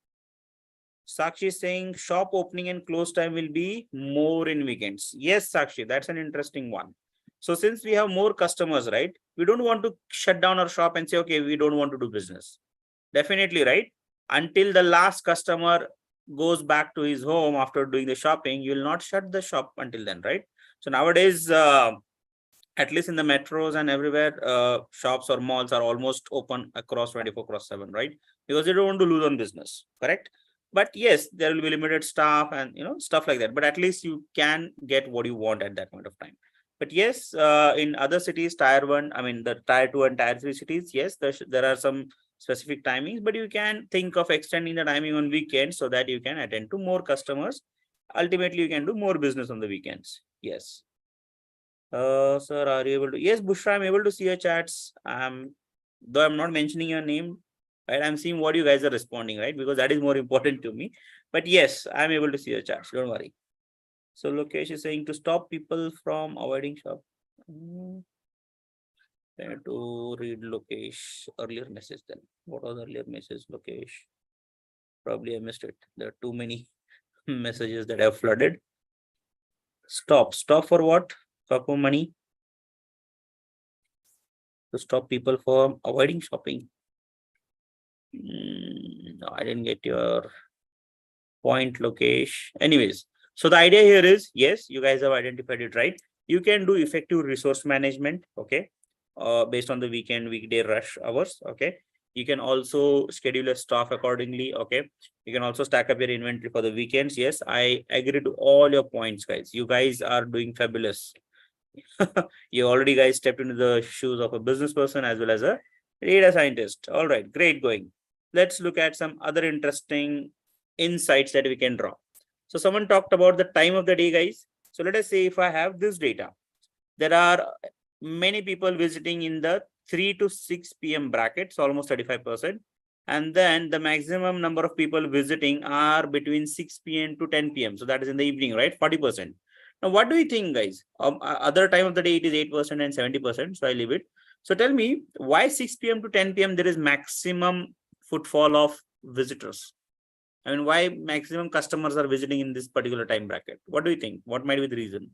Sakshi is saying shop opening and close time will be more in weekends. Yes, Sakshi, that's an interesting one. So since we have more customers, right, we don't want to shut down our shop and say, okay, we don't want to do business. Definitely, right? Until the last customer goes back to his home after doing the shopping, you will not shut the shop until then, right? So nowadays, at least in the metros and everywhere, shops or malls are almost open across 24/7, right? Because they don't want to lose on business, correct? But yes, there will be limited staff and stuff like that. But at least you can get what you want at that point of time. But yes, in other cities, tier 1, I mean the tier 2 and tier 3 cities, yes, there are some specific timings, but you can think of extending the timing on weekends so that you can attend to more customers. Ultimately, you can do more business on the weekends. Yes. Sir, are you able to? Yes, Bushra, I'm able to see your chats. Though I'm not mentioning your name, right? I'm seeing what you guys are responding, right? Because that is more important to me. But yes, I'm able to see your chats. Don't worry. So Lokesh is saying to stop people from avoiding shop. I have to read Lokesh earlier message then. What was the earlier message, Lokesh? Probably I missed it. There are too many messages that have flooded. Stop. Stop for what? Stop for money. To stop people from avoiding shopping. No, I didn't get your point, Lokesh. Anyways, so the idea here is, yes, you guys have identified it right. You can do effective resource management, okay, based on the weekend, weekday rush hours, okay. You can also schedule a staff accordingly, okay. You can also stack up your inventory for the weekends. Yes, I agree to all your points, guys. You guys are doing fabulous. You already guys stepped into the shoes of a business person as well as a data scientist. All right, great going. Let's look at some other interesting insights that we can draw. So someone talked about the time of the day, guys. So let us say if I have this data, there are many people visiting in the 3 to 6 p.m. brackets, almost 35%. And then the maximum number of people visiting are between 6 p.m. to 10 p.m. So that is in the evening, right? 40%. Now, what do you think, guys? Other time of the day, it is 8% and 70%. So I leave it. So tell me why 6 p.m. to 10 p.m. there is maximum footfall of visitors. I mean, why maximum customers are visiting in this particular time bracket? What do you think? What might be the reason?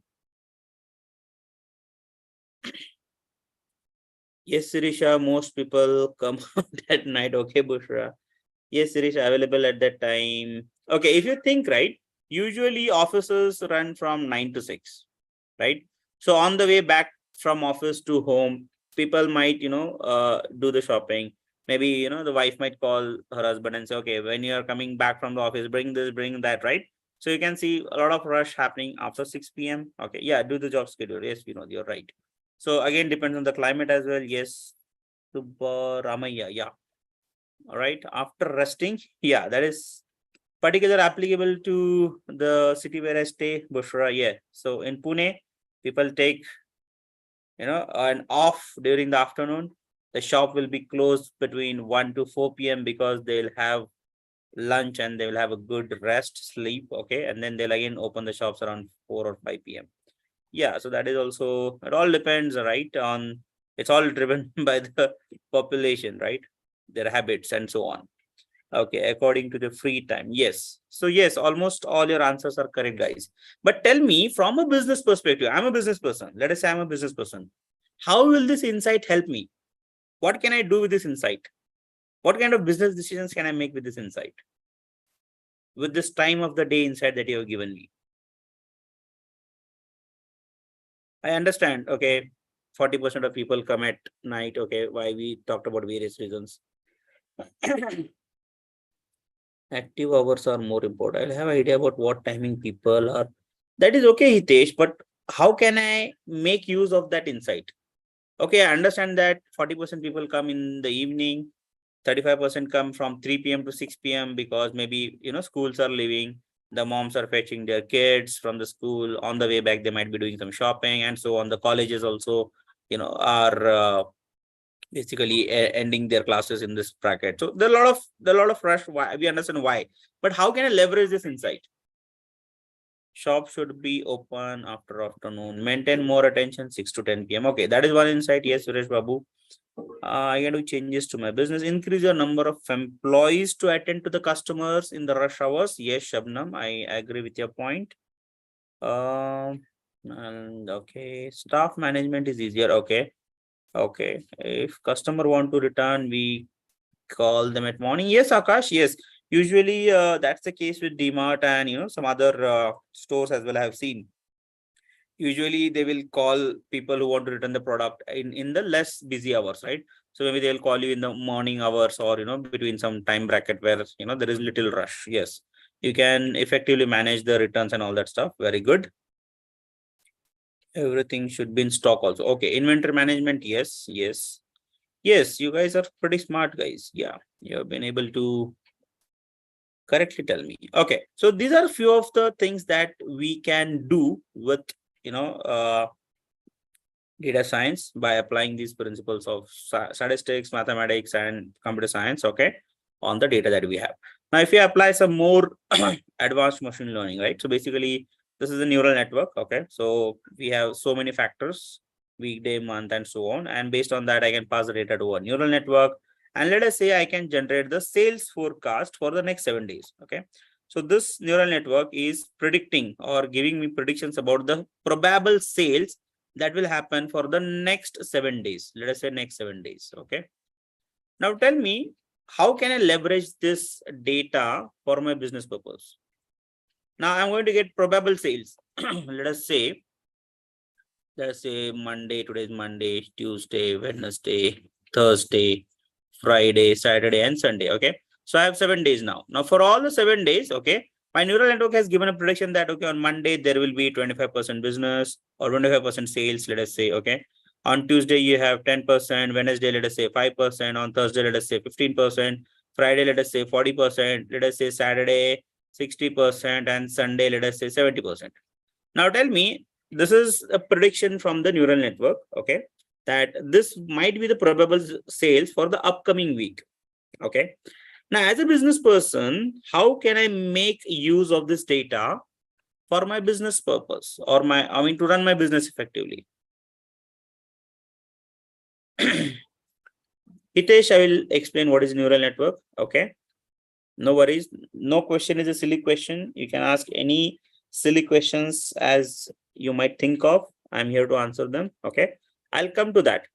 Yes, Sirisha, most people come out at night. Okay, Bushra. Yes, Sirisha, available at that time. Okay, if you think right, usually offices run from 9 to 6, right? So on the way back from office to home, people might, do the shopping. Maybe, the wife might call her husband and say, okay, when you are coming back from the office, bring this, bring that, right? So you can see a lot of rush happening after 6 p.m. Okay, yeah, do the job schedule. Yes, you're right. So again, depends on the climate as well. Yes, Subba Ramaya, yeah. All right, after resting, yeah, that is particular applicable to the city where I stay, Bushra. Yeah, so in Pune, people take an off during the afternoon. The shop will be closed between 1 to 4 p.m. because they'll have lunch and they will have a good rest, sleep. Okay, and then they'll again open the shops around 4 or 5 p.m. Yeah, so that is also, it all depends, right? On it's all driven by the population, right? Their habits and so on. Okay, according to the free time. Yes. So yes, almost all your answers are correct, guys. But tell me from a business perspective, I'm a business person. Let us say I'm a business person. How will this insight help me? What can I do with this insight? What kind of business decisions can I make with this insight? With this time of the day insight that you have given me? I understand. Okay. 40% of people come at night. Okay. Why we talked about various reasons. Active hours are more important. I'll have an idea about what timing people are. That is okay, Hitesh, but how can I make use of that insight? Okay, I understand that 40% people come in the evening, 35% come from 3 p.m. to 6 p.m. because maybe, schools are leaving, the moms are fetching their kids from the school. On the way back, they might be doing some shopping and so on. The colleges also, are basically ending their classes in this bracket. So there are a lot of rush. Why we understand why, but how can I leverage this insight? Shop should be open after afternoon. Maintain more attention 6 to 10 p.m. Okay, that is one insight. Yes, Suresh Babu. I can do changes to my business. Increase your number of employees to attend to the customers in the rush hours. Yes, Shabnam, I agree with your point. And okay, staff management is easier. Okay. Okay. If customer want to return, we call them at morning. Yes, Akash. Yes. Usually that's the case with DMart and some other stores as well I have seen. Usually they will call people who want to return the product in the less busy hours, right? So maybe they'll call you in the morning hours or between some time bracket where there is little rush. Yes. You can effectively manage the returns and all that stuff. Very good. Everything should be in stock also. Okay. Inventory management. Yes. Yes. Yes, you guys are pretty smart guys. Yeah, you have been able to correctly tell me. Okay, so these are a few of the things that we can do with, data science by applying these principles of statistics, mathematics, and computer science, okay, on the data that we have. Now, if you apply some more advanced machine learning, right? So basically, this is a neural network, okay? So we have so many factors, week, day, month, and so on. And based on that, I can pass the data to a neural network. And let us say I can generate the sales forecast for the next 7 days, okay? So this neural network is predicting or giving me predictions about the probable sales that will happen for the next 7 days. Let us say next 7 days, okay? Now tell me, how can I leverage this data for my business purpose? Now I'm going to get probable sales. Let us say Monday, today's Monday, Tuesday, Wednesday, Thursday, Friday, Saturday, and Sunday, okay? So I have 7 days now. Now for all the 7 days, okay, my neural network has given a prediction that, okay, on Monday, there will be 25% business or 25% sales, let us say, okay. On Tuesday, you have 10%, Wednesday, let us say 5%, on Thursday, let us say 15%, Friday, let us say 40%, let us say Saturday, 60%, and Sunday, let us say 70%. Now tell me, this is a prediction from the neural network, okay, that this might be the probable sales for the upcoming week, okay. Now, as a business person, how can I make use of this data for my business purpose or to run my business effectively? Hitesh, I will explain what is neural network, okay. No worries. No question is a silly question. You can ask any silly questions as you might think of. I'm here to answer them. Okay. I'll come to that.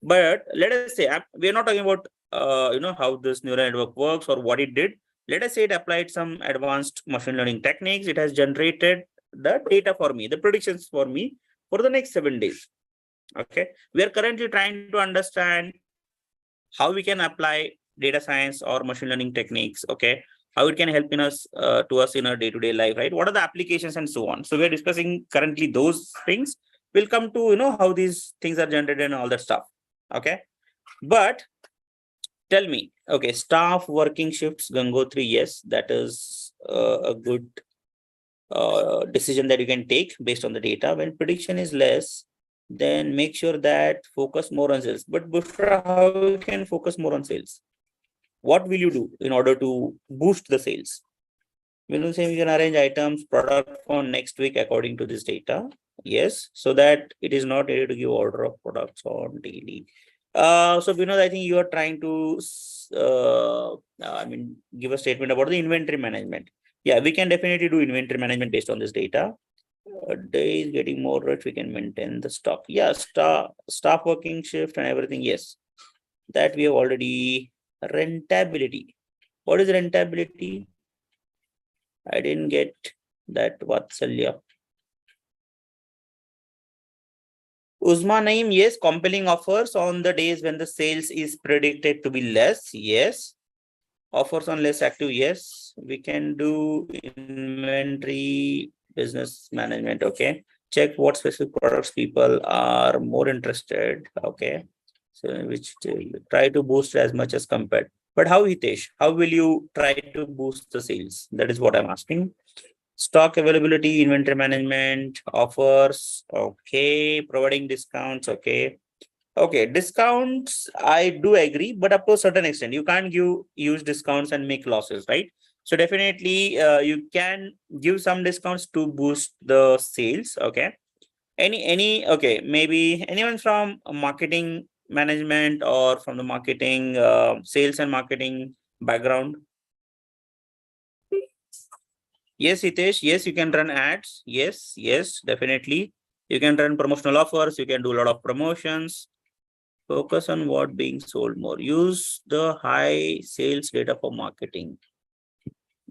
But let us say we are not talking about how this neural network works or what it did. Let us say it applied some advanced machine learning techniques. It has generated the data for me, the predictions for me for the next 7 days. Okay. We are currently trying to understand how we can apply data science or machine learning techniques, okay, how it can help to us in our day-to-day life, right? What are the applications and so on. So we're discussing currently those things. We'll come to how these things are generated and all that stuff, okay. But tell me, okay, staff working shifts, Gangotri, yes, that is a good decision that you can take based on the data. When prediction is less, then make sure that focus more on sales. But Bushra, how you can focus more on sales? What will you do in order to boost the sales? We will say we can arrange items, product for next week according to this data. Yes, so that it is not able to give order of products on daily. So Vinod, I think you are trying to give a statement about the inventory management. Yeah, we can definitely do inventory management based on this data. Day is getting more rich, we can maintain the stock. Yeah, staff working shift and everything. Yes, that we have already. Rentability. What is rentability? I didn't get that. Vatsalya. Uzma Naeem, yes, compelling offers on the days when the sales is predicted to be less. Yes. Offers on less active. Yes. We can do inventory business management. Okay. Check what specific products people are more interested. Okay. So which try to boost as much as compared. But how, Hitesh? How will you try to boost the sales? That is what I'm asking. Stock availability, inventory management, offers. Okay. Providing discounts. Okay. Okay. Discounts, I do agree, but up to a certain extent, you can't use discounts and make losses, right? So definitely you can give some discounts to boost the sales. Okay. Okay, maybe anyone from marketing management or from the marketing sales and marketing background? Yes, Hitesh, yes, you can run ads. Yes, definitely. You can run promotional offers, you can do a lot of promotions. Focus on what being sold more. Use the high sales data for marketing.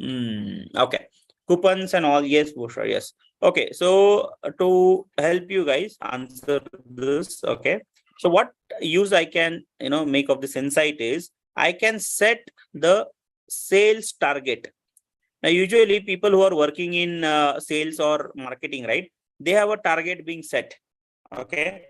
Okay. Coupons and all, yes, Bushra, yes. Okay, so to help you guys answer this, okay. So what use I can make of this insight is I can set the sales target. Now, usually people who are working in sales or marketing, right? They have a target being set. Okay.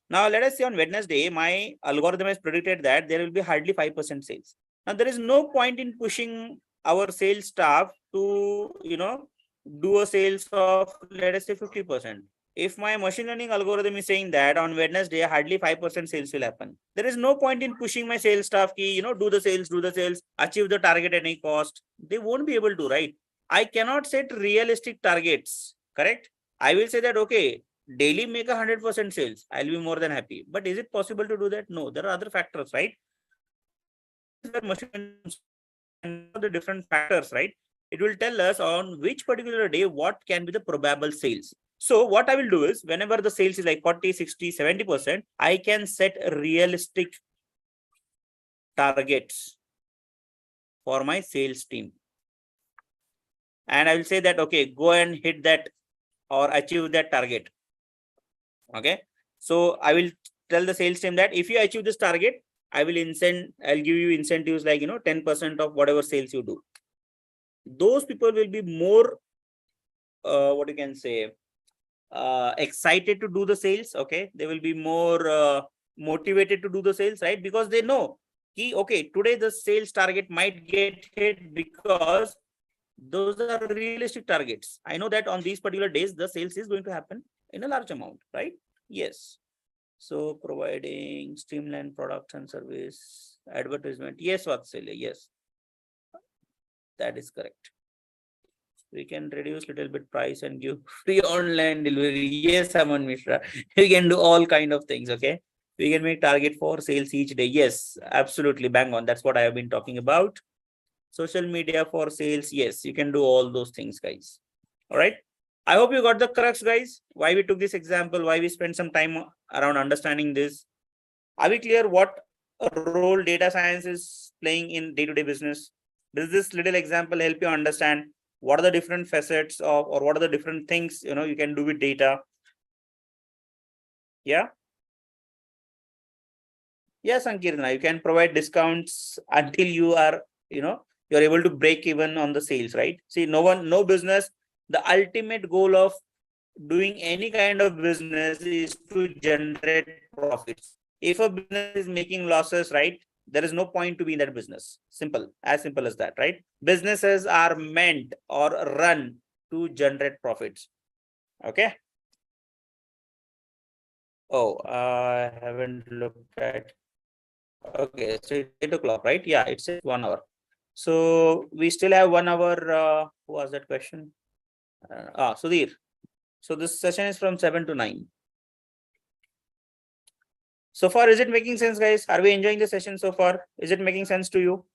Now, let us say on Wednesday, my algorithm has predicted that there will be hardly 5% sales. Now, there is no point in pushing our sales staff to, do a sales of, let us say 50%. if my machine learning algorithm is saying that on Wednesday, hardly 5% sales will happen, there is no point in pushing my sales staff key, do the sales, achieve the target at any cost. They won't be able to, right? I cannot set realistic targets, correct? I will say that, okay, daily make 100% sales. I'll be more than happy. But is it possible to do that? No, there are other factors, right? The different factors, right? It will tell us on which particular day what can be the probable sales. So what I will do is whenever the sales is like 40, 60, 70%, I can set realistic targets for my sales team. And I will say that, okay, go and hit that or achieve that target. Okay. So I will tell the sales team that if you achieve this target, I'll give you incentives like, 10% of whatever sales you do. Those people will be more, what you can say, excited to do the sales. Okay. They will be more motivated to do the sales, right? Because they know, okay, today the sales target might get hit because those are realistic targets. I know that on these particular days, the sales is going to happen in a large amount, right? Yes. So providing streamlined products and service advertisement. Yes, Vatsalya. Yes, that is correct. We can reduce little bit price and give free online delivery. Yes, Aman Mishra. We can do all kind of things. Okay. We can make target for sales each day. Yes, absolutely. Bang on. That's what I have been talking about. Social media for sales. Yes, you can do all those things, guys. All right. I hope you got the crux, guys. Why we took this example, why we spent some time around understanding this. Are we clear what role data science is playing in day-to-day business? Does this little example help you understand what are the different facets of, or what are the different things you can do with data? Yeah. Yes, Sankirna, you can provide discounts until you are, you're able to break even on the sales, right? See, no business, the ultimate goal of doing any kind of business is to generate profits. If a business is making losses, right, there is no point to be in that business. Simple as that, right? Businesses are meant or run to generate profits. Okay. Oh, I haven't looked at. Okay, so it's 8 o'clock, right? Yeah, it's 1 hour. So we still have 1 hour. Who was that question? Sudhir. So this session is from 7 to 9. So far, is it making sense, guys? Are we enjoying the session so far? Is it making sense to you?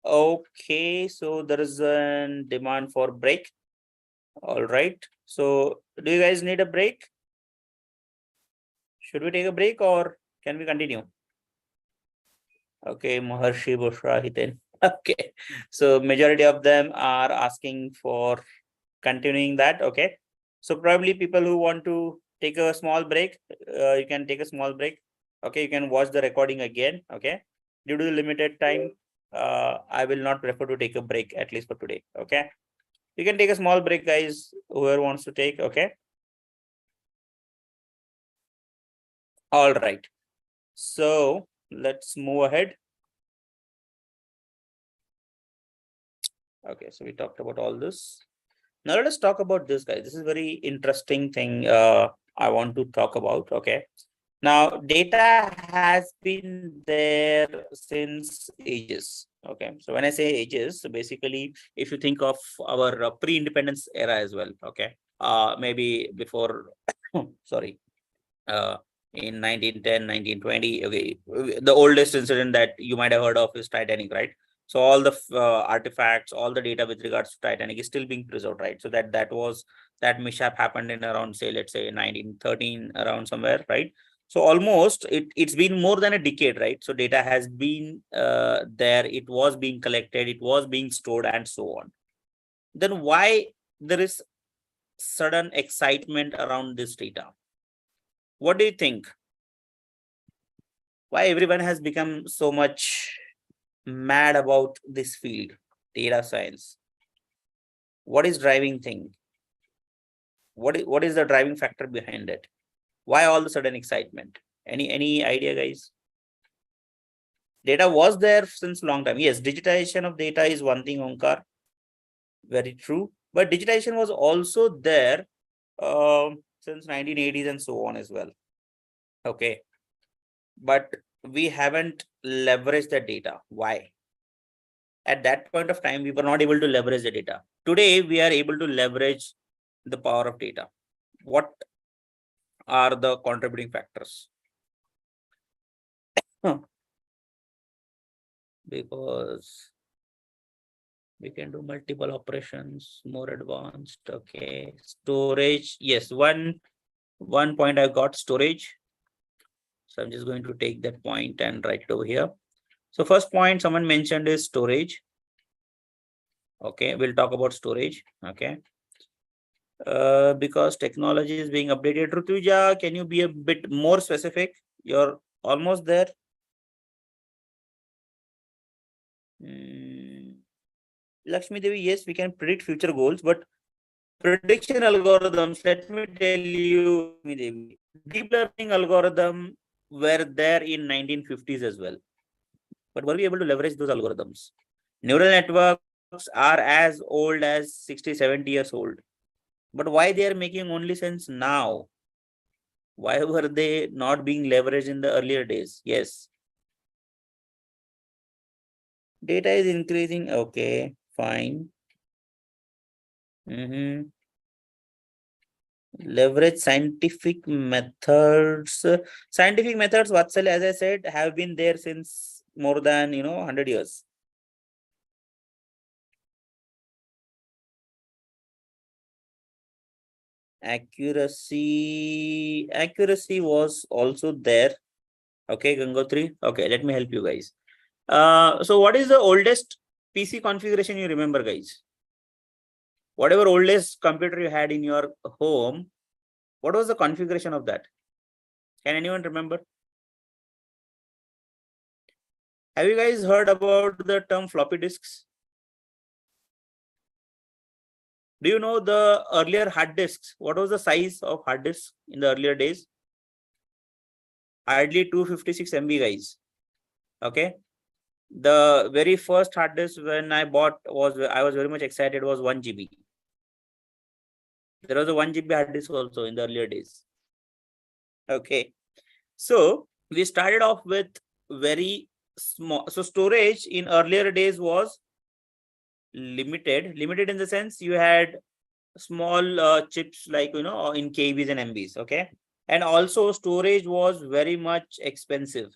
Okay, so there is a demand for break. All right. So do you guys need a break? Should we take a break or can we continue? Okay, Maharshi, Bushra, Hiten. Okay, so majority of them are asking for continuing that. Okay, so probably people who want to take a small break, you can take a small break. Okay, you can watch the recording again. Okay, due to the limited time, I will not prefer to take a break, at least for today. Okay, you can take a small break, guys, whoever wants to take. Okay, all right, so let's move ahead. Okay, so we talked about all this. Now let us talk about this, guys. This is very interesting thing I want to talk about. Okay. Now data has been there since ages. Okay. So when I say ages, so basically if you think of our pre-independence era as well. Okay. Maybe before, sorry, in 1910, 1920. Okay. The oldest incident that you might have heard of is Titanic, right? So all the artifacts, all the data with regards to Titanic is still being preserved, right? So that mishap happened in around, say, let's say 1913, around somewhere, right? So almost it's been more than a decade, right? So data has been there, it was being collected, it was being stored, and so on. Then why there is sudden excitement around this data? What do you think? Why everyone has become so much mad about this field, data science? What is driving thing? What is the driving factor behind it? Why all the sudden excitement? Any idea, guys? Data was there since long time. Yes, digitization of data is one thing, Onkar. Very true. But digitization was also there since 1980s and so on as well. Okay. But we haven't leveraged the data. Why? At that point of time, we were not able to leverage the data. Today, we are able to leverage the power of data. What are the contributing factors? Because we can do multiple operations, more advanced. Okay. Storage. Yes, one point I got storage. So I'm just going to take that point and write it over here. So first point someone mentioned is storage. Okay, we'll talk about storage. Okay. Because technology is being updated. Rutuja, can you be a bit more specific? You're almost there. Lakshmi Devi, yes, we can predict future goals, but prediction algorithms, let me tell you, Lakshmi Devi, deep learning algorithm were there in 1950s as well. But were we able to leverage those algorithms? Neural networks are as old as 60, 70 years old. But why they are making only sense now? Why were they not being leveraged in the earlier days? Yes. Data is increasing. Okay, fine. Leverage scientific methods. Scientific methods, Vatsal, as I said, have been there since more than 100 years. Accuracy was also there. Okay, Gangotri. Okay, let me help you guys. So what is the oldest PC configuration you remember, guys? Whatever oldest computer you had in your home, what was the configuration of that? Can anyone remember? Have you guys heard about the term floppy disks? Do you know the earlier hard disks? What was the size of hard disks in the earlier days? Hardly 256 MB, guys. Okay. The very first hard disk when I bought I was very much excited, was 1 GB. There was a 1 GB hard disk also in the earlier days. Okay. So we started off with very small. So storage in earlier days was limited in the sense you had small chips like in KBs and MBs. Okay. And also storage was very much expensive.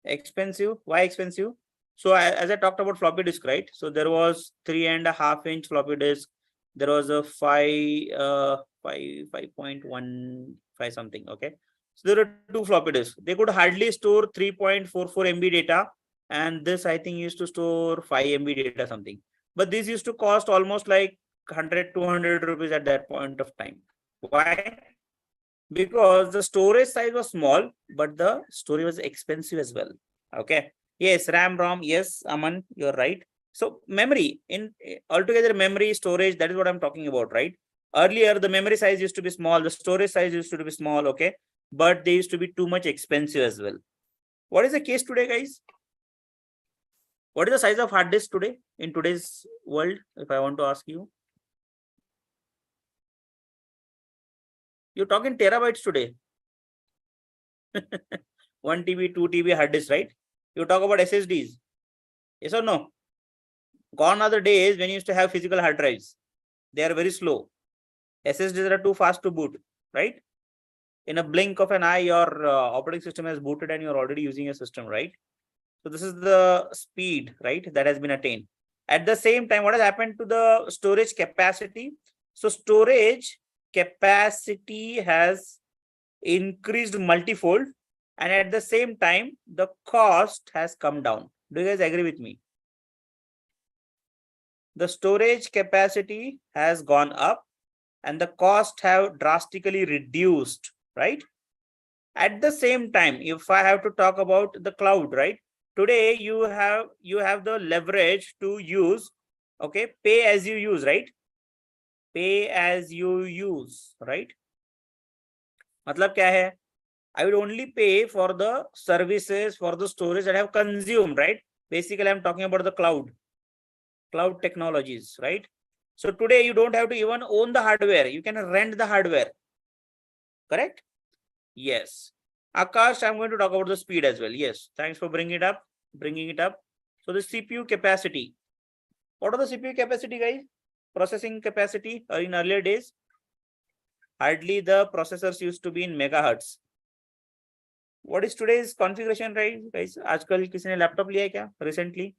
Why expensive? So as I talked about floppy disk, right? So there was 3.5-inch floppy disk. There was a 5.15 something. Okay. So there are two floppy disks. They could hardly store 3.44 MB data. And this, I think, used to store 5 MB data something. But this used to cost almost like 100, 200 rupees at that point of time. Why? Because the storage size was small, but the storage was expensive as well. Okay. Yes, RAM, ROM. Yes, Aman, you're right. So memory, in altogether memory, storage, that is what I'm talking about, right? Earlier, the memory size used to be small, the storage size used to be small, okay? But they used to be too much expensive as well. What is the case today, guys? What is the size of hard disk today in today's world, if I want to ask you? You're talking terabytes today. 1 TB, 2 TB hard disk, right? You talk about SSDs. Yes or no? Gone are the days when you used to have physical hard drives. They are very slow. SSDs are too fast to boot, right? In a blink of an eye, your operating system has booted and you're already using a system, right? So this is the speed, right, that has been attained. At the same time, what has happened to the storage capacity? So storage capacity has increased multifold, and at the same time, the cost has come down. Do you guys agree with me? The storage capacity has gone up and the cost have drastically reduced, right? At the same time, if I have to talk about the cloud, right? Today you have the leverage to use, okay, pay as you use, right? Pay as you use, right? मतलब क्या है? I would only pay for the services, for the storage that I have consumed, right? Basically, I'm talking about the cloud technologies, right? So today you don't have to even own the hardware. You can rent the hardware, correct? Yes. Akash, I'm going to talk about the speed as well. Yes. Thanks for bringing it up. So the CPU capacity. What are the CPU capacity, guys? Processing capacity in earlier days. Hardly the processors used to be in megahertz. What is today's configuration, right, guys? आजकल किसी ने laptop लिया है क्या recently?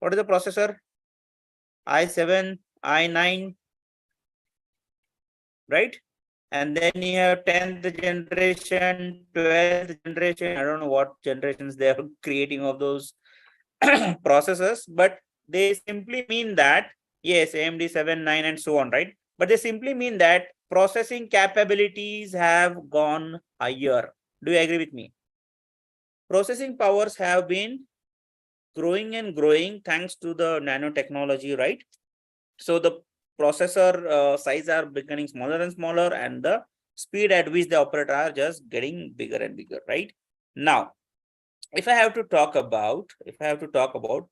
What is the processor? i7, i9, right? And then you have 10th generation, 12th generation. I don't know what generations they are creating of those processors, but they simply mean that, yes, AMD 7, 9, and so on, right? But they simply mean that processing capabilities have gone higher. Do you agree with me? Processing powers have been growing and growing thanks to the nanotechnology, right? So the processor size are becoming smaller and smaller, and the speed at which they operate are just getting bigger and bigger, right? Now, if I have to talk about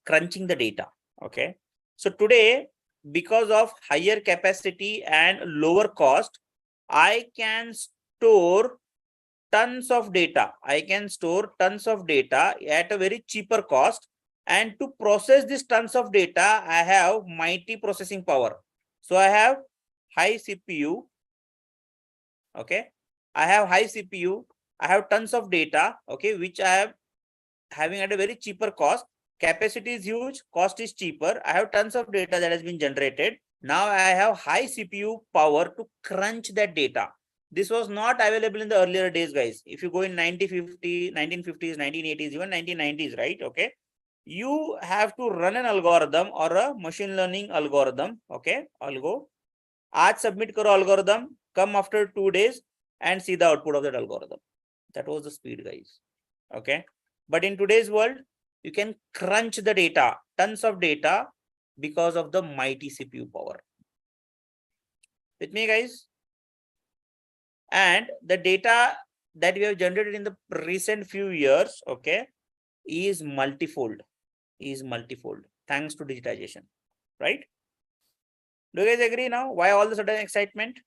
crunching the data, okay? So today, because of higher capacity and lower cost, I can store tons of data. I can store tons of data at a very cheaper cost. And to process this tons of data, I have mighty processing power. So I have high CPU. Okay. I have high CPU. I have tons of data. Okay. Which I am having at a very cheaper cost. Capacity is huge. Cost is cheaper. I have tons of data that has been generated. Now I have high CPU power to crunch that data. This was not available in the earlier days, guys. If you go in 1950s, 1980s, even 1990s, right? Okay. You have to run an algorithm or a machine learning algorithm. Okay. Algo. Aaj submit karo algorithm, come after 2 days and see the output of that algorithm. That was the speed, guys. Okay. But in today's world, you can crunch the data, tons of data, because of the mighty CPU power. With me, guys? And the data that we have generated in the recent few years, okay, is multifold, thanks to digitization, right? Do you guys agree now? Why all the sudden excitement?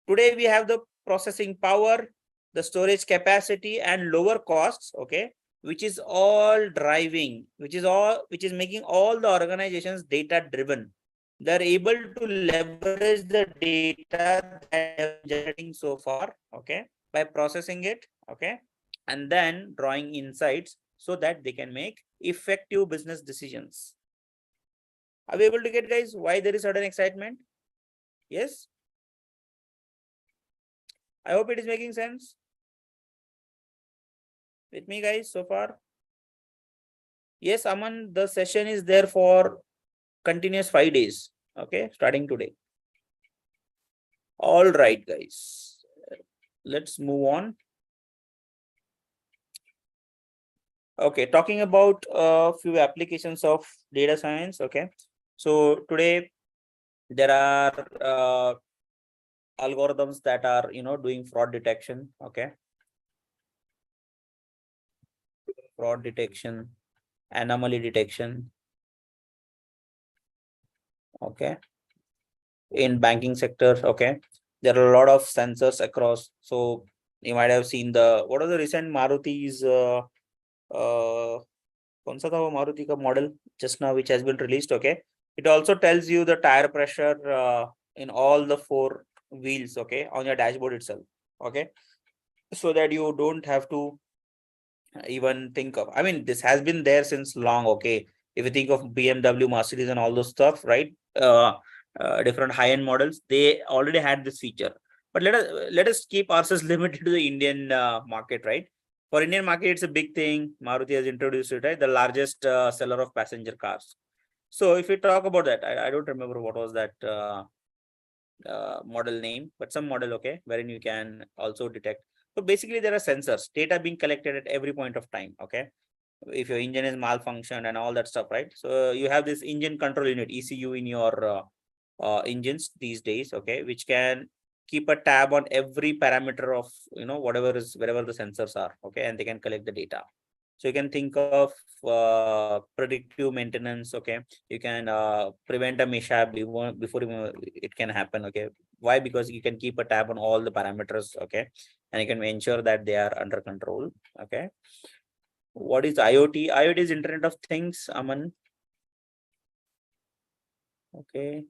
Today we have the processing power, the storage capacity, and lower costs, okay, which is making all the organizations data driven. They're able to leverage the data that they're generating so far, okay, by processing it, okay, and then drawing insights so that they can make effective business decisions. Are we able to get, guys, why there is sudden excitement? Yes. I hope it is making sense. With me, guys, so far? Yes, Aman, the session is there for continuous 5 days. Okay, starting today. All right, guys. Let's move on. Okay, talking about a few applications of data science. Okay, so today there are algorithms that are doing fraud detection. Okay, fraud detection, anomaly detection. Okay, in banking sector. Okay, there are a lot of sensors across. So you might have seen what are the recent Maruti's कौन सा था वो मारुति का model just now which has been released. Okay, it also tells you the tire pressure in all the 4 wheels, okay, on your dashboard itself. Okay, so that you don't have to even think of, I mean, this has been there since long. Okay, if you think of BMW, Mercedes, and all those stuff, right, different high-end models, they already had this feature. But let us keep ourselves limited to the Indian market, right? For Indian market, it's a big thing. Maruti has introduced it, right? The largest seller of passenger cars. So if we talk about that, I don't remember what was that model name, but some model, okay, wherein you can also detect. So basically, there are sensors, data being collected at every point of time. Okay, if your engine is malfunctioned and all that stuff, right? So you have this engine control unit, ECU, in your engines these days, okay, which can keep a tab on every parameter of, whatever is, wherever the sensors are. Okay. And they can collect the data. So you can think of predictive maintenance. Okay. You can prevent a mishap before it can happen. Okay. Why? Because you can keep a tab on all the parameters. Okay. And you can ensure that they are under control. Okay. What is IoT? IoT is Internet of Things, Aman. Okay.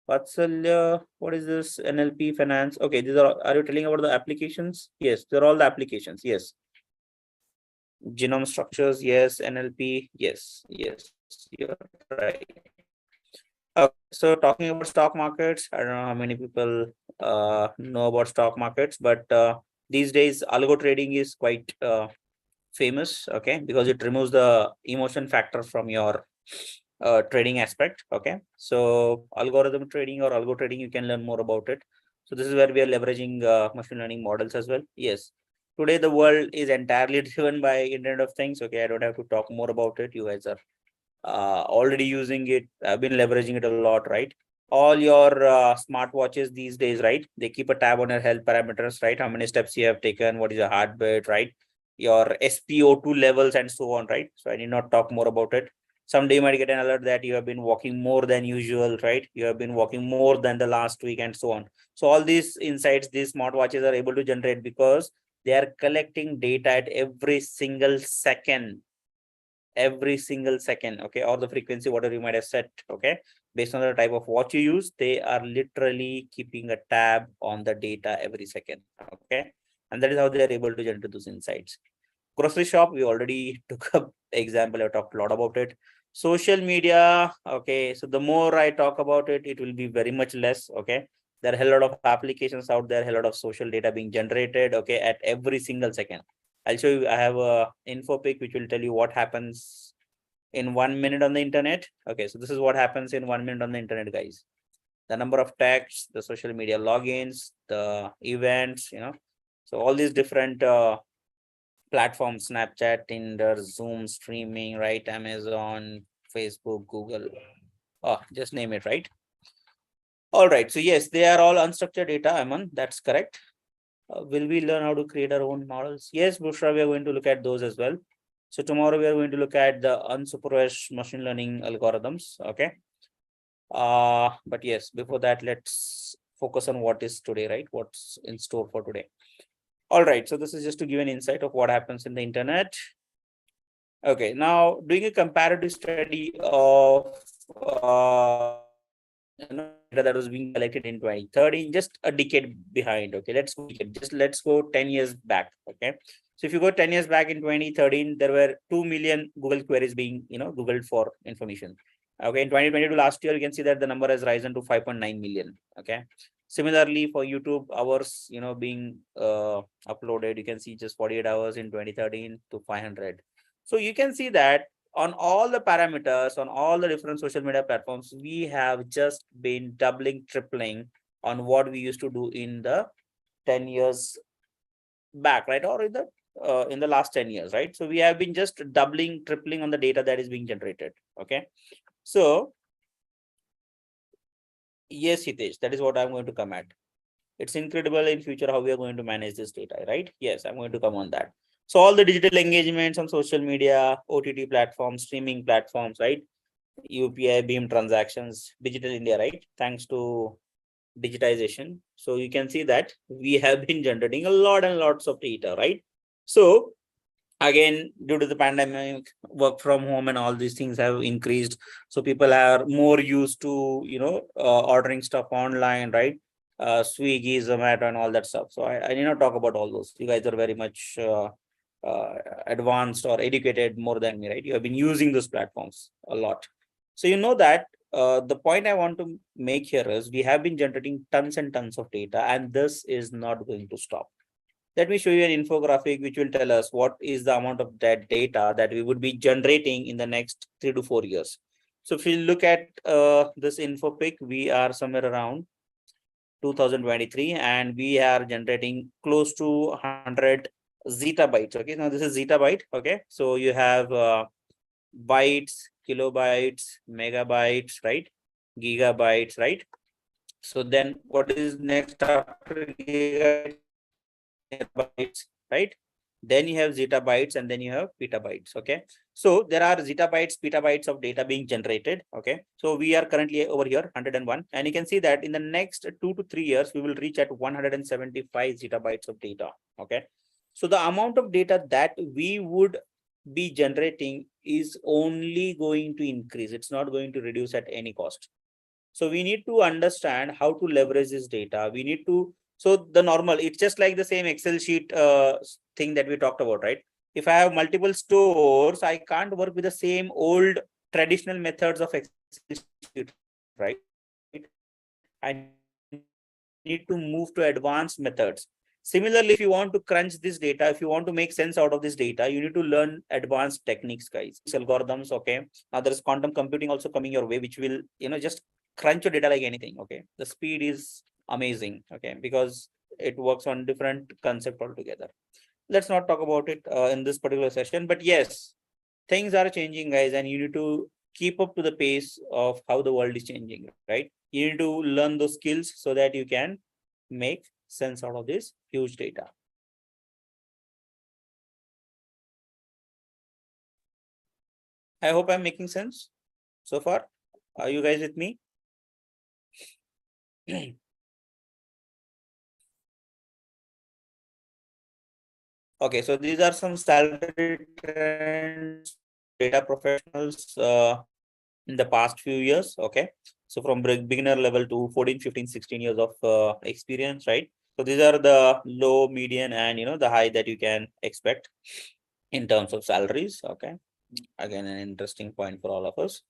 Vatsalya, what is this? NLP finance. Okay, these are you telling about the applications? Yes, they're all the applications. Yes. Genome structures, yes. NLP, yes, yes, you're right. Okay, so talking about stock markets, I don't know how many people know about stock markets, but these days algo trading is quite famous. Okay, because it removes the emotion factor from your trading aspect. Okay, so algorithm trading or algo trading, you can learn more about it. So this is where we are leveraging machine learning models as well. Yes, today the world is entirely driven by Internet of Things. Okay, I don't have to talk more about it. You guys are already using it. I've been leveraging it a lot, right? All your smartwatches these days, right? They keep a tab on your health parameters, right? How many steps you have taken, what is your heartbeat, right? Your SpO2 levels and so on, right? So I need not talk more about it. Someday you might get an alert that you have been walking more than usual, right? You have been walking more than the last week and so on. So all these insights, these smartwatches are able to generate because they are collecting data at every single second, okay, or the frequency, whatever you might have set. Okay, based on the type of watch you use, they are literally keeping a tab on the data every second. Okay, and that is how they are able to generate those insights. Grocery shop, we already took up example. I talked a lot about it. Social media, okay, so the more I talk about it, it will be very much less. Okay, there are a lot of applications out there, a lot of social data being generated, okay, at every single second. I'll show you. I have a info pic which will tell you what happens in 1 minute on the internet. Okay, so this is what happens in 1 minute on the internet, guys. The number of texts, the social media logins, the events, so all these different platforms, Snapchat, Tinder, Zoom, streaming, right? Amazon, Facebook, Google, just name it, right? All right, so yes, they are all unstructured data, Aman, that's correct. Will we learn how to create our own models? Yes, Bushra, we are going to look at those as well. So tomorrow we are going to look at the unsupervised machine learning algorithms. Okay. But yes, before that, let's focus on what is today, right? What's in store for today. All right. So this is just to give an insight of what happens in the internet. Okay. Now doing a comparative study of data that was being collected in 2013, just a decade behind. Okay, let's go 10 years back. Okay, so if you go 10 years back in 2013, there were 2 million Google queries being Googled for information. Okay, in 2022 last year, you can see that the number has risen to 5.9 million. Okay, similarly for YouTube hours being uploaded, you can see just 48 hours in 2013 to 500. So you can see that on all the parameters, on all the different social media platforms, we have just been doubling, tripling on what we used to do in the 10 years back, right? Or in the last 10 years, right? So we have been just doubling, tripling on the data that is being generated. Okay. So yes, Hitesh, that is what I'm going to come at. It's incredible in future how we are going to manage this data, right? Yes, I'm going to come on that. So all the digital engagements on social media, OTT platforms, streaming platforms, right? UPI, BEAM transactions, digital India, right? Thanks to digitization. So you can see that we have been generating a lot and lots of data, right? So again, due to the pandemic, work from home and all these things have increased. So people are more used to, ordering stuff online, right? Swiggy, Zomato, and all that stuff. So I need not talk about all those. You guys are very much advanced or educated more than me, right? You have been using those platforms a lot. So you know that the point I want to make here is we have been generating tons and tons of data, and this is not going to stop. Let me show you an infographic which will tell us what is the amount of that data that we would be generating in the next 3 to 4 years. So if you look at this info pic, we are somewhere around 2023 and we are generating close to 100 zettabytes. Okay, now this is zettabyte. Okay, so you have bytes, kilobytes, megabytes, right? Gigabytes, right? So then what is next after gigabytes, right? Then you have zettabytes and then you have petabytes. Okay. So there are zettabytes, petabytes of data being generated. Okay. So we are currently over here 101. And you can see that in the next 2 to 3 years, we will reach at 175 zettabytes of data. Okay. So the amount of data that we would be generating is only going to increase. It's not going to reduce at any cost. So we need to understand how to leverage this data. We need to, so the normal, it's just like the same Excel sheet thing that we talked about, right? If I have multiple stores, I can't work with the same old traditional methods of Excel sheet, right? I need to move to advanced methods. Similarly, if you want to crunch this data, if you want to make sense out of this data, you need to learn advanced techniques, guys. Algorithms, okay. Now there's quantum computing also coming your way, which will, just crunch your data like anything. Okay. The speed is amazing. Okay. Because it works on different concept altogether. Let's not talk about it in this particular session, but yes, things are changing, guys, and you need to keep up to the pace of how the world is changing, right? You need to learn those skills so that you can make sense out of this huge data. I hope I'm making sense so far. Are you guys with me? Okay, so these are some salary trends, data professionals in the past few years. Okay, so from beginner level to 14, 15, 16 years of experience, right? So these are the low, median, and the high that you can expect in terms of salaries. Okay, again, an interesting point for all of us.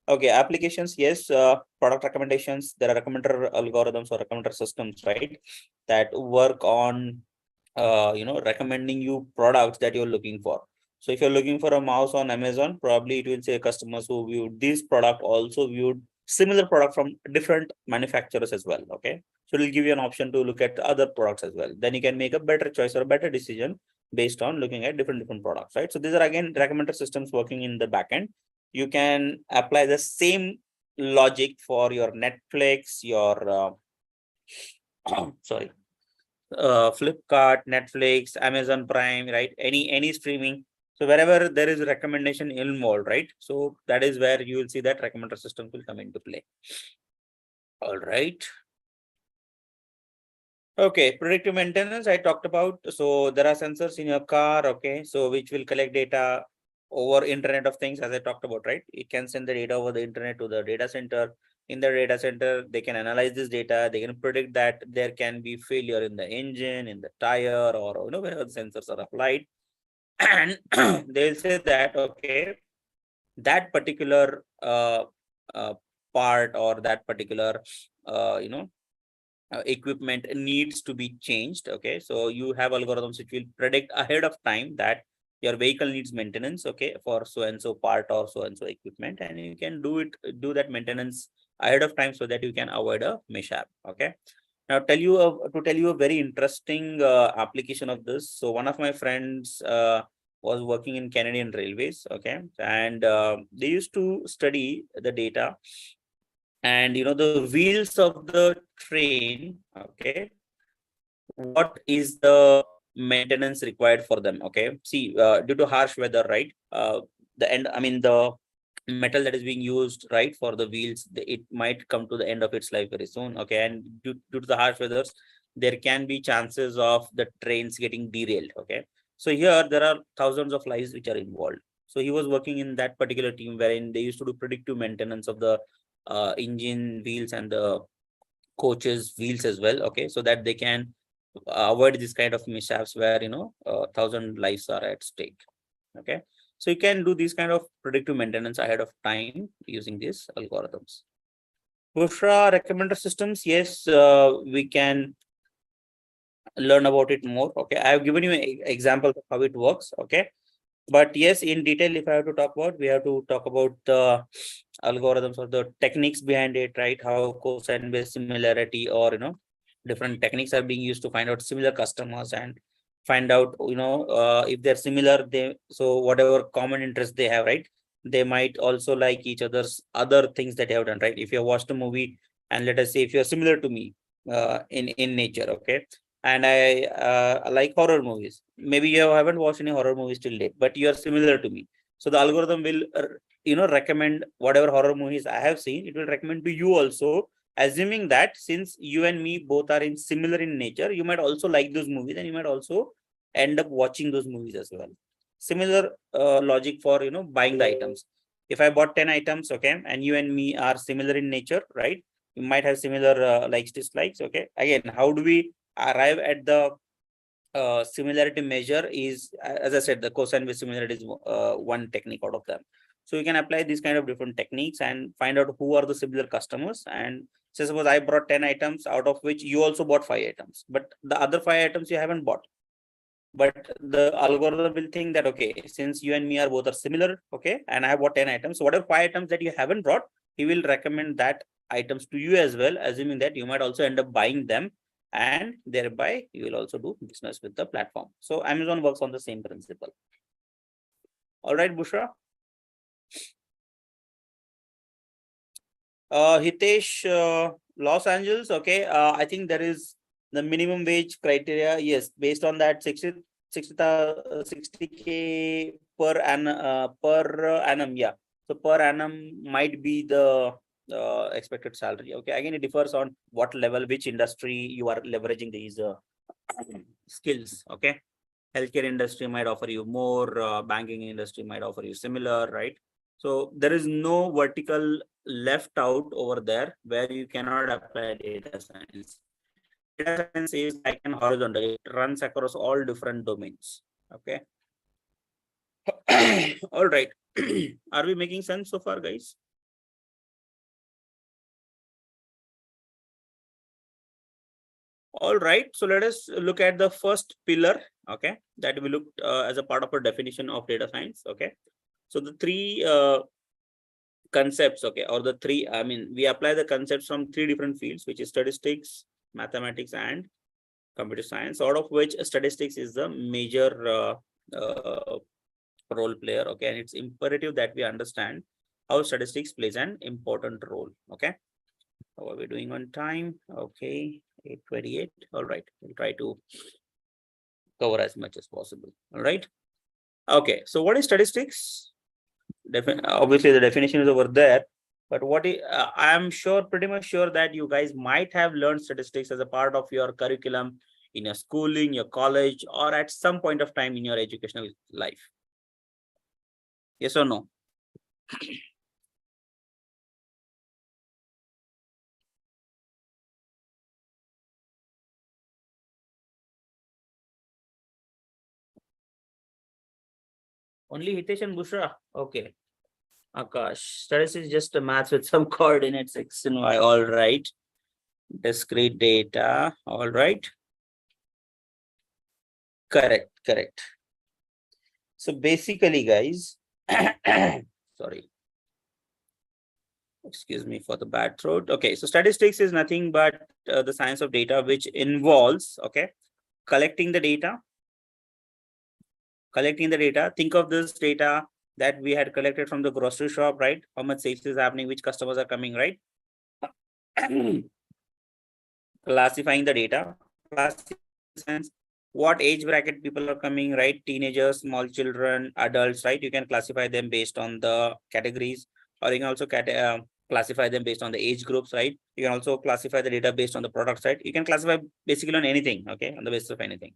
Okay, applications, yes, product recommendations. There are recommender algorithms or recommender systems, right, that work on recommending you products that you're looking for. So if you're looking for a mouse on Amazon, probably it will say customers who viewed this product also viewed similar product from different manufacturers as well. Okay, so it'll give you an option to look at other products as well. Then you can make a better choice or a better decision based on looking at different products, right? So these are again recommender systems working in the backend. You can apply the same logic for your Netflix, your sorry, Flipkart, Netflix, Amazon Prime, right? Any streaming. So wherever there is a recommendation involved, right? So that is where you will see that recommender system will come into play. All right. Okay, predictive maintenance I talked about. So there are sensors in your car, okay, so which will collect data over Internet of Things, as I talked about, right? It can send the data over the internet to the data center. In the data center, they can analyze this data. They can predict that there can be failure in the engine, in the tire, or wherever the sensors are applied, and they'll say that okay, that particular part or that particular equipment needs to be changed. Okay, so you have algorithms which will predict ahead of time that your vehicle needs maintenance, okay, for so and so part or so and so equipment, and you can do that maintenance ahead of time so that you can avoid a mishap. Okay, now to tell you a very interesting application of this. So one of my friends was working in Canadian Railways, okay, and they used to study the data and the wheels of the train. Okay, what is the maintenance required for them? Okay, see, due to harsh weather, right, the metal that is being used, right, for the wheels, it might come to the end of its life very soon. Okay, and due to the harsh weathers, there can be chances of the trains getting derailed. Okay, so here there are thousands of lives which are involved. So he was working in that particular team wherein they used to do predictive maintenance of the engine wheels and the coaches wheels as well. Okay, so that they can avoid this kind of mishaps where 1,000 lives are at stake. Okay, so you can do this kind of predictive maintenance ahead of time using these algorithms. Bushra recommender systems, yes, we can learn about it more. Okay, I have given you an example of how it works. Okay, but yes, in detail, if I have to talk about, we have to talk about the algorithms or the techniques behind it, right? How cosine based similarity or different techniques are being used to find out similar customers and find out if they're similar, so whatever common interest they have, right, they might also like each other's other things that they have done, right? If you have watched a movie and let us say if you're similar to me in nature, okay, and I like horror movies. Maybe you haven't watched any horror movies till date, but you are similar to me. So the algorithm will recommend whatever horror movies I have seen. It will recommend to you also, assuming that since you and me both are in similar in nature, you might also like those movies and you might also end up watching those movies as well. Similar logic for buying the items. If I bought 10 items, okay, and you and me are similar in nature, right? You might have similar likes, dislikes. Okay, again, how do we arrive at the similarity measure? Is, as I said, the cosine with similarity is one technique out of them. So you can apply these kind of different techniques and find out who are the similar customers. And say suppose I brought 10 items, out of which you also bought 5 items, but the other 5 items you haven't bought. But the algorithm will think that, okay, since you and me are both are similar, okay, and I have bought 10 items, so whatever 5 items that you haven't brought, he will recommend that items to you as well, assuming that you might also end up buying them, and thereby you will also do business with the platform. So Amazon works on the same principle. All right, Bushra. Hitesh, Los Angeles, okay. I think there is the minimum wage criteria. Yes, based on that 60K per annum. Yeah. So per annum might be the expected salary. Okay. Again, it differs on what level, which industry you are leveraging these skills. Okay. Healthcare industry might offer you more, banking industry might offer you similar, right? So there is no vertical left out over there where you cannot apply data science. Data science is like an horizontal, it runs across all different domains. Okay. All right. Are we making sense so far, guys? All right, so let us look at the first pillar, okay, that we looked as a part of a definition of data science. Okay, so the three concepts, okay, or the three, I mean, we apply the concepts from 3 different fields, which is statistics, mathematics, and computer science, out of which statistics is the major role player. Okay, and it's imperative that we understand how statistics plays an important role. Okay, how are we doing on time? Okay, 8:28. All right, we'll try to cover as much as possible. All right. Okay, so what is statistics? Obviously the definition is over there, but I am sure, pretty much sure that you guys might have learned statistics as a part of your curriculum in your schooling, your college, or at some point of time in your educational life. Yes or no? Only Hitesh and Bushra. Okay. Akash, statistics is just a math with some coordinates X and Y. All right. Discrete data. All right. Correct, correct. So basically, guys, sorry. Excuse me for the bad throat. Okay, so statistics is nothing but the science of data, which involves, okay, collecting the data. Think of this data that we had collected from the grocery shop, right? How much sales is happening, which customers are coming, right? Classifying the data, what age bracket people are coming, right? Teenagers, small children, adults, right? You can classify them based on the categories, or you can also classify them based on the age groups, right? You can also classify the data based on the product side. You can classify basically on anything, okay, on the basis of anything.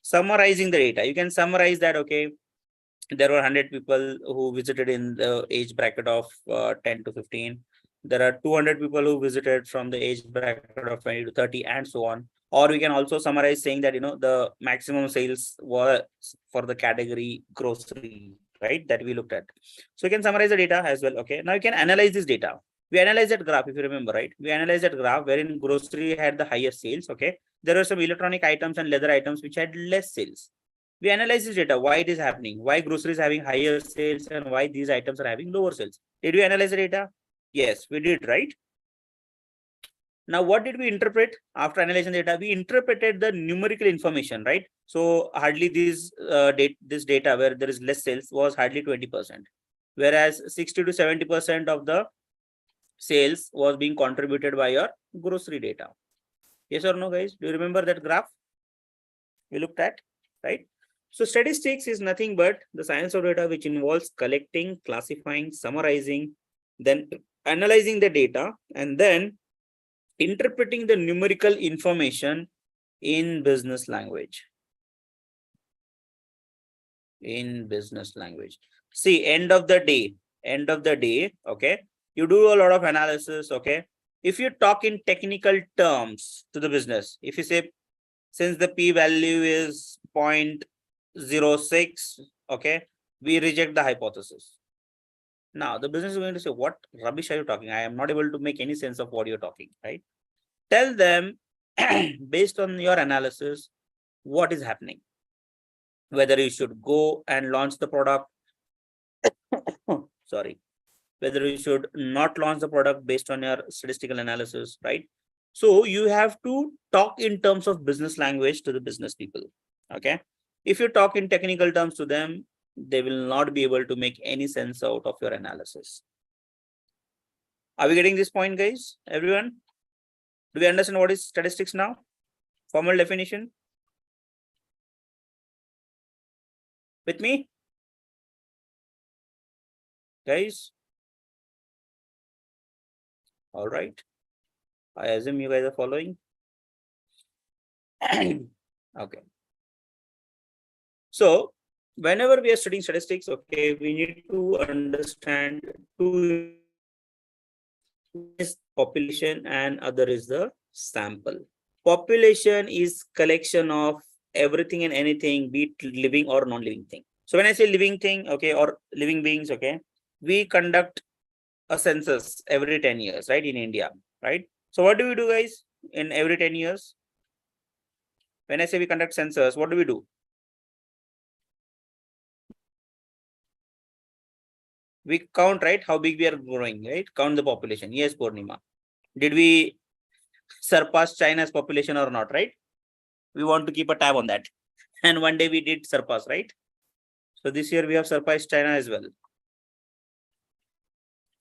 Summarizing the data, you can summarize that, okay, there were 100 people who visited in the age bracket of 10 to 15. There are 200 people who visited from the age bracket of 20 to 30, and so on. Or we can also summarize saying that, the maximum sales was for the category grocery, right, that we looked at. So you can summarize the data as well. Okay, now you can analyze this data. We analyze that graph, if you remember, right? We analyze that graph wherein grocery had the higher sales. Okay, there were some electronic items and leather items which had less sales. We analyze this data, why it is happening, why grocery is having higher sales and why these items are having lower sales. Did we analyze the data? Yes, we did, right? Now, what did we interpret after analyzing the data? We interpreted the numerical information, right? So hardly this data where there is less sales was hardly 20%, whereas 60 to 70% of the sales was being contributed by your grocery data. Yes or no, guys? Do you remember that graph we looked at, right? So statistics is nothing but the science of data which involves collecting, classifying, summarizing, then analyzing the data, and then interpreting the numerical information in business language. In business language. See, end of the day, okay, you do a lot of analysis, okay. If you talk in technical terms to the business, if you say, since the p-value is 0.06, okay, we reject the hypothesis. Now the business is going to say, what rubbish are you talking? I am not able to make any sense of what you're talking, right? Tell them based on your analysis what is happening, whether you should go and launch the product sorry, whether you should not launch the product based on your statistical analysis, right? So you have to talk in terms of business language to the business people, okay? If you talk in technical terms to them, they will not be able to make any sense out of your analysis. Are we getting this point, guys? Everyone? Do we understand what is statistics now? Formal definition? With me? Guys? All right. I assume you guys are following. Okay. So whenever we are studying statistics, okay, we need to understand two is population and other is the sample. Population is collection of everything and anything, be it living or non-living thing. So when I say living thing, okay, or living beings, okay, we conduct a census every 10 years, right, in India, right? So what do we do, guys, in every 10 years? When I say we conduct census, what do we do? We count, right, how big we are growing, right? Count the population. Yes, Purnima. Did we surpass China's population or not, right? We want to keep a tab on that. And one day we did surpass, right? So this year we have surpassed China as well.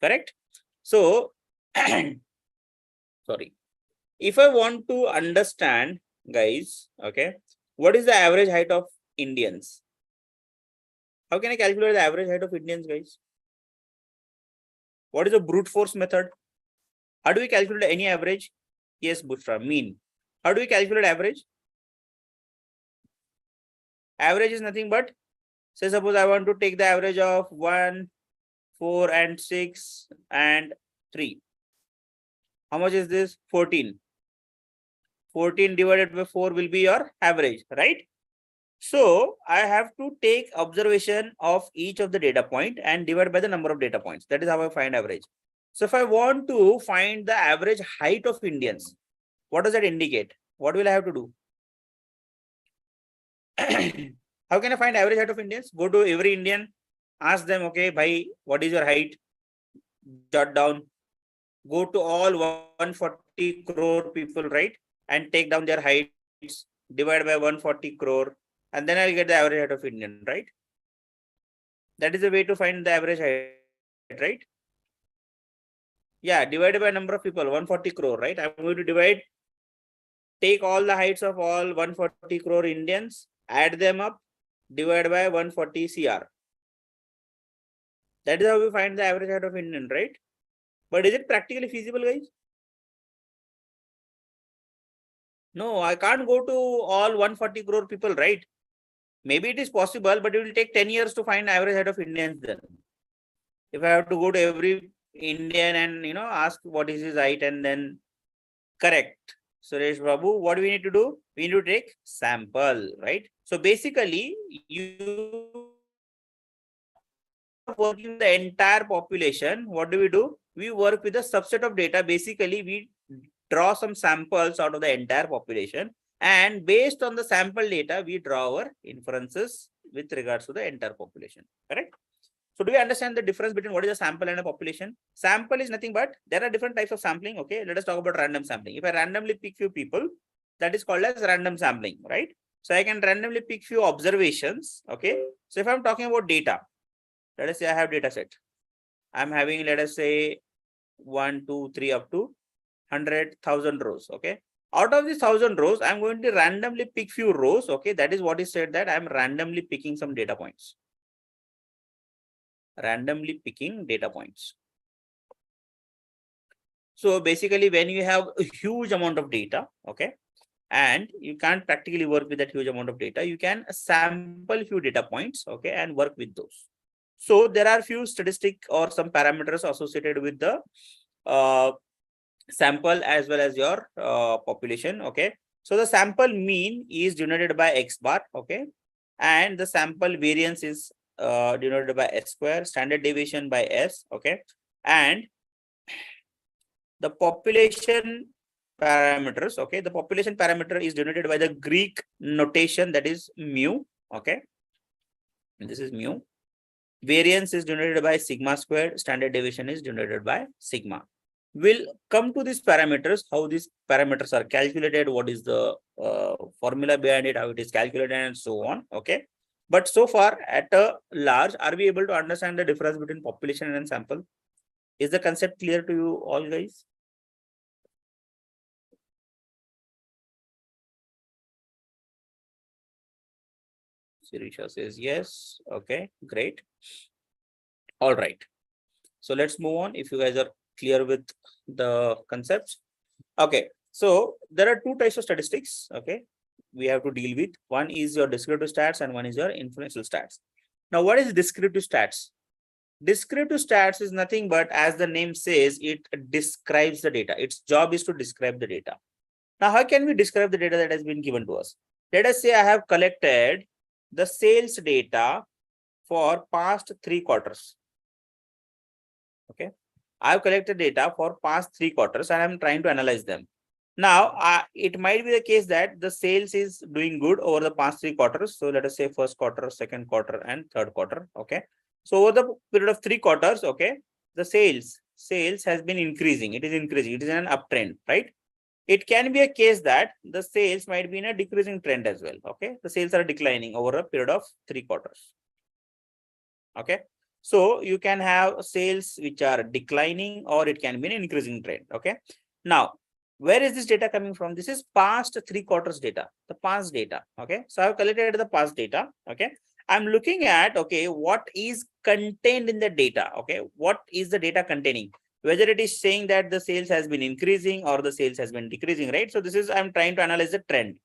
Correct? So, sorry. If I want to understand, guys, okay, what is the average height of Indians? How can I calculate the average height of Indians, guys? What is the brute force method? How do we calculate any average? Yes, Bushra, mean. How do we calculate average? Average is nothing but, say suppose I want to take the average of 1, 4 and 6 and 3. How much is this? 14. 14 divided by 4 will be your average, right? So I have to take observation of each of the data point and divide by the number of data points. That is how I find average. So if I want to find the average height of Indians, what does that indicate? What will I have to do? How can I find average height of Indians? Go to every Indian, ask them, okay, bhai, what is your height? Jot down. Go to all 140 crore people, right? And take down their heights, divide by 140 crore. And then I'll get the average height of Indian, right? That is the way to find the average height, right? Yeah, divided by number of people, 140 crore, right? I'm going to divide, take all the heights of all 140 crore Indians, add them up, divide by 140 CR. That is how we find the average height of Indian, right? But is it practically feasible, guys? No, I can't go to all 140 crore people, right? Maybe it is possible, but it will take 10 years to find average height of Indians then. If I have to go to every Indian and, ask what is his height and then correct. Suresh Babu, what do we need to do? We need to take sample, right? So basically, you working the entire population. What do? We work with a subset of data. Basically, we draw some samples out of the entire population. And based on the sample data, we draw our inferences with regards to the entire population. Correct? So do we understand the difference between what is a sample and a population? Sample is nothing but there are different types of sampling. Okay, let us talk about random sampling. If I randomly pick few people, that is called as random sampling, right? So I can randomly pick few observations. Okay, so if I'm talking about data, let us say I have data set. I'm having, let us say, 1, 2, 3 up to 100,000 rows. Okay. Out of these 1,000 rows, I'm going to randomly pick few rows. Okay. That is what is said, that I'm randomly picking some data points. Randomly picking data points. So basically, when you have a huge amount of data, okay, and you can't practically work with that huge amount of data, you can sample few data points, okay, and work with those. So there are few statistic or some parameters associated with the sample as well as your population. Okay. So the sample mean is denoted by X bar. Okay. And the sample variance is denoted by S square, standard deviation by S. Okay. And the population parameters. Okay. The population parameter is denoted by the Greek notation, that is mu. Okay. And this is mu. Variance is denoted by sigma squared. Standard deviation is denoted by sigma. We'll come to these parameters, how these parameters are calculated, what is the formula behind it, how it is calculated, and so on. Okay. But so far, at a large, are we able to understand the difference between population and sample? Is the concept clear to you all, guys? Sirisha says yes. Okay, great. All right. So let's move on if you guys are clear with the concepts. Okay, so there are two types of statistics. Okay, we have to deal with. One is your descriptive stats and one is your inferential stats. Now, what is descriptive stats? Descriptive stats is nothing but, as the name says, it describes the data. Its job is to describe the data. Now, how can we describe the data that has been given to us? Let us say I have collected the sales data for past 3 quarters. Okay, I've collected data for past 3 quarters and I'm trying to analyze them. Now, it might be the case that the sales is doing good over the past 3 quarters. So let us say first quarter, second quarter, and third quarter. Okay. So over the period of 3 quarters, okay, the sales has been increasing. It is increasing. It is an uptrend, right? It can be a case that the sales might be in a decreasing trend as well. Okay. The sales are declining over a period of 3 quarters. Okay. So you can have sales which are declining or it can be an increasing trend. Okay. Now, where is this data coming from? This is past 3 quarters data, the past data. Okay. So I've collected the past data. Okay. I'm looking at, okay, what is contained in the data. Okay. What is the data containing? Whether it is saying that the sales has been increasing or the sales has been decreasing, right? So this is, I'm trying to analyze the trend,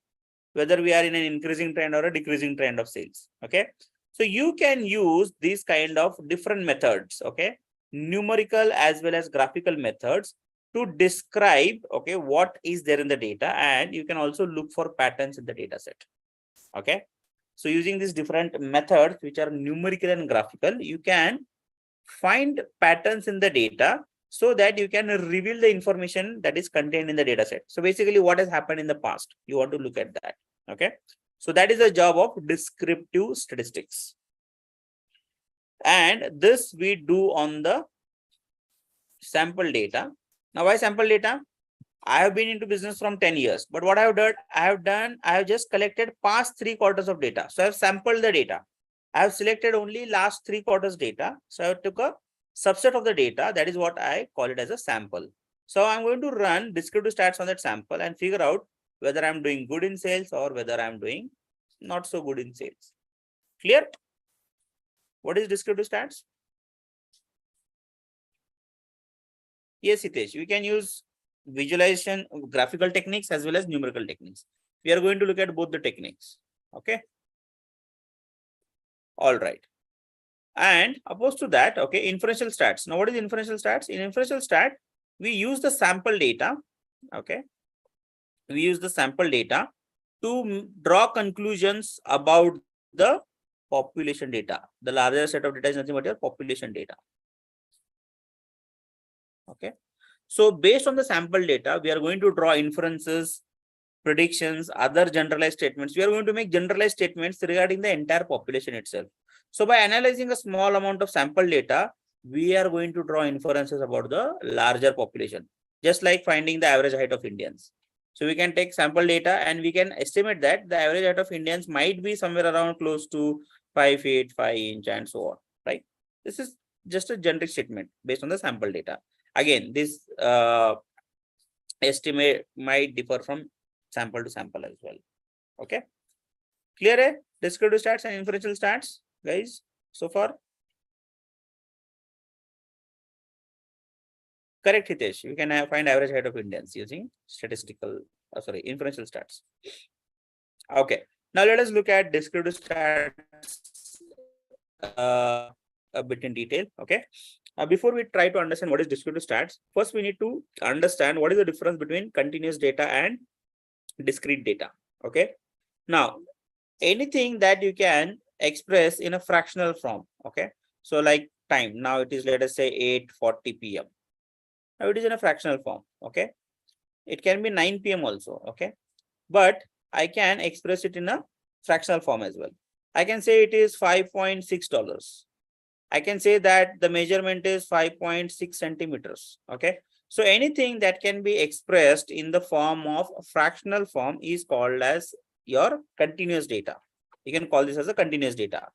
whether we are in an increasing trend or a decreasing trend of sales. Okay. So you can use these kind of different methods, okay, numerical as well as graphical methods to describe, okay, what is there in the data, and you can also look for patterns in the data set. Okay. So using these different methods, which are numerical and graphical, you can find patterns in the data so that you can reveal the information that is contained in the data set. So basically what has happened in the past, you want to look at that. Okay. So that is the job of descriptive statistics. And this we do on the sample data. Now, why sample data? I have been into business from 10 years, but what I have just collected past 3 quarters of data. So I have sampled the data. I have selected only last 3 quarters data. So I took a subset of the data. That is what I call it as a sample. So I'm going to run descriptive stats on that sample and figure out whether I'm doing good in sales or whether I'm doing not so good in sales. Clear? What is descriptive stats? Yes, Hitesh, we can use visualization, graphical techniques as well as numerical techniques. We are going to look at both the techniques. Okay. All right. And opposed to that, okay, inferential stats. Now, what is inferential stats? In inferential stat, we use the sample data. Okay. We use the sample data to draw conclusions about the population data. The larger set of data is nothing but your population data. Okay. So based on the sample data, we are going to draw inferences, predictions, other generalized statements. We are going to make generalized statements regarding the entire population itself. So by analyzing a small amount of sample data, we are going to draw inferences about the larger population, just like finding the average height of Indians. So we can take sample data and we can estimate that the average height of Indians might be somewhere around close to 5 feet, 5 inches, and so on, right? This is just a generic statement based on the sample data. Again, this estimate might differ from sample to sample as well. Okay, clear? Descriptive stats and inferential stats, guys, so far? Correct, Hitesh. You can find average height of Indians using statistical, inferential stats. Okay, now let us look at descriptive stats a bit in detail. Okay, before we try to understand what is descriptive stats, first we need to understand what is the difference between continuous data and discrete data. Okay, now anything that you can express in a fractional form. Okay, so like time, now it is, let us say, 8:40 p.m. Now it is in a fractional form. Okay, it can be 9 p.m. also. Okay, but I can express it in a fractional form as well. I can say it is $5.6. I can say that the measurement is 5.6 centimeters. Okay, so anything that can be expressed in the form of a fractional form is called as your continuous data. You can call this as a continuous data.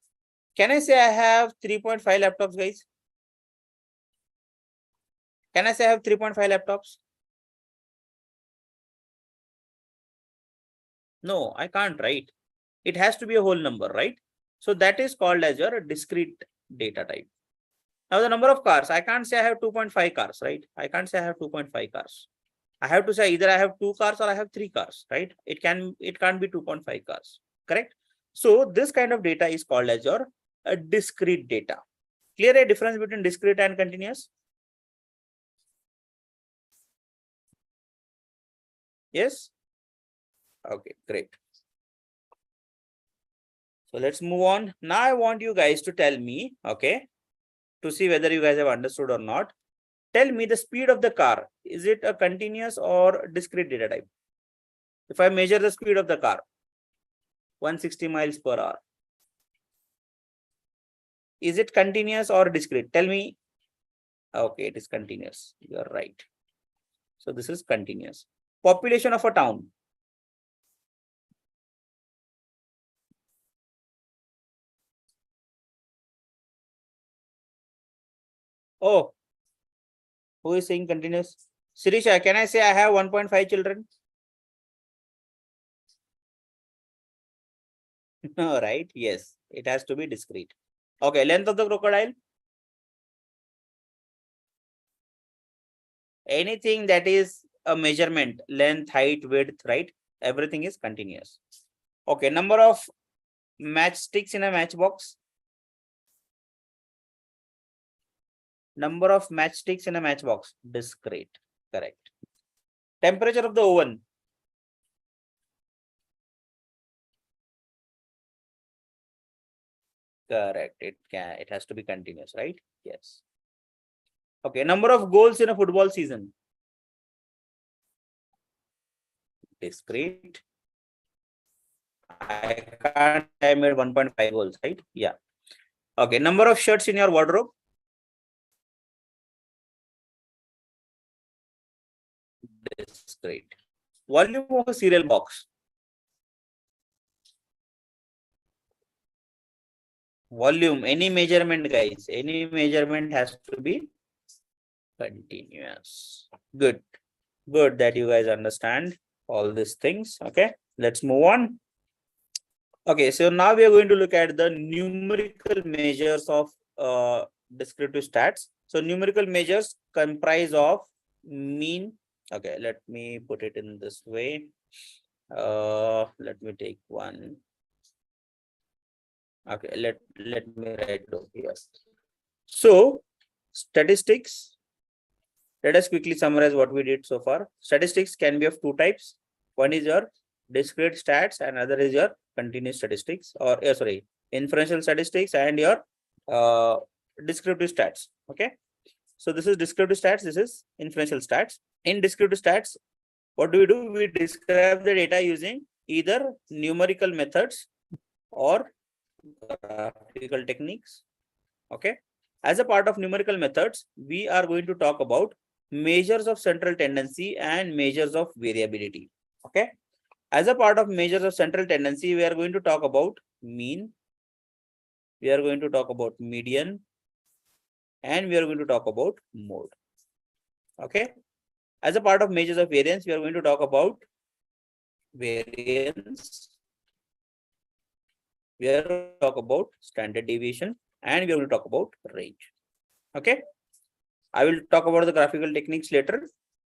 Can I say I have 3.5 laptops, guys? Can I say I have 3.5 laptops? No, I can't, right? It has to be a whole number, right? So that is called as your discrete data type. Now the number of cars, I can't say I have 2.5 cars, right? I can't say I have 2.5 cars. I have to say either I have 2 cars or I have 3 cars, right? It can't be 2.5 cars, correct? So this kind of data is called as your discrete data. Clear a difference between discrete and continuous? Yes? Okay, great. So let's move on. Now I want you guys to tell me, okay, to see whether you guys have understood or not. Tell me the speed of the car. Is it a continuous or discrete data type? If I measure the speed of the car, 160 miles per hour. Is it continuous or discrete? Tell me. Okay, it is continuous. You are right. So this is continuous. Population of a town. Oh, who is saying continuous? Sirisha, can I say I have 1.5 children? No, right? Yes, it has to be discrete. Okay, length of the crocodile. Anything that is a measurement, length, height, width, right? Everything is continuous. Okay, number of matchsticks in a matchbox. Number of matchsticks in a matchbox. Discrete. Correct. Temperature of the oven. Correct. It has to be continuous, right? Yes. Okay. Number of goals in a football season. Discrete. I can't. I made 1.5 goals, right? Yeah. Okay. Number of shirts in your wardrobe. Discrete. Volume of a cereal box. Volume. Any measurement, guys. Any measurement has to be continuous. Good. Good that you guys understand all these things. Okay. Let's move on. Okay, so now we are going to look at the numerical measures of descriptive stats. So numerical measures comprise of mean. Okay, let me put it in this way. Let me take one. Okay, let me write it here. So statistics. Let us quickly summarize what we did so far. Statistics can be of 2 types. One is your discrete stats and other is your continuous statistics, or inferential statistics and your descriptive stats. Okay, so this is descriptive stats, this is inferential stats. In descriptive stats, what do? We describe the data using either numerical methods or graphical techniques. Okay, as a part of numerical methods, we are going to talk about measures of central tendency and measures of variability. Okay, as a part of measures of central tendency, we are going to talk about mean, we are going to talk about median, and we are going to talk about mode. Okay. As a part of measures of variance, we are going to talk about variance. We are going to talk about standard deviation, and we are going to talk about range. Okay. I will talk about the graphical techniques later,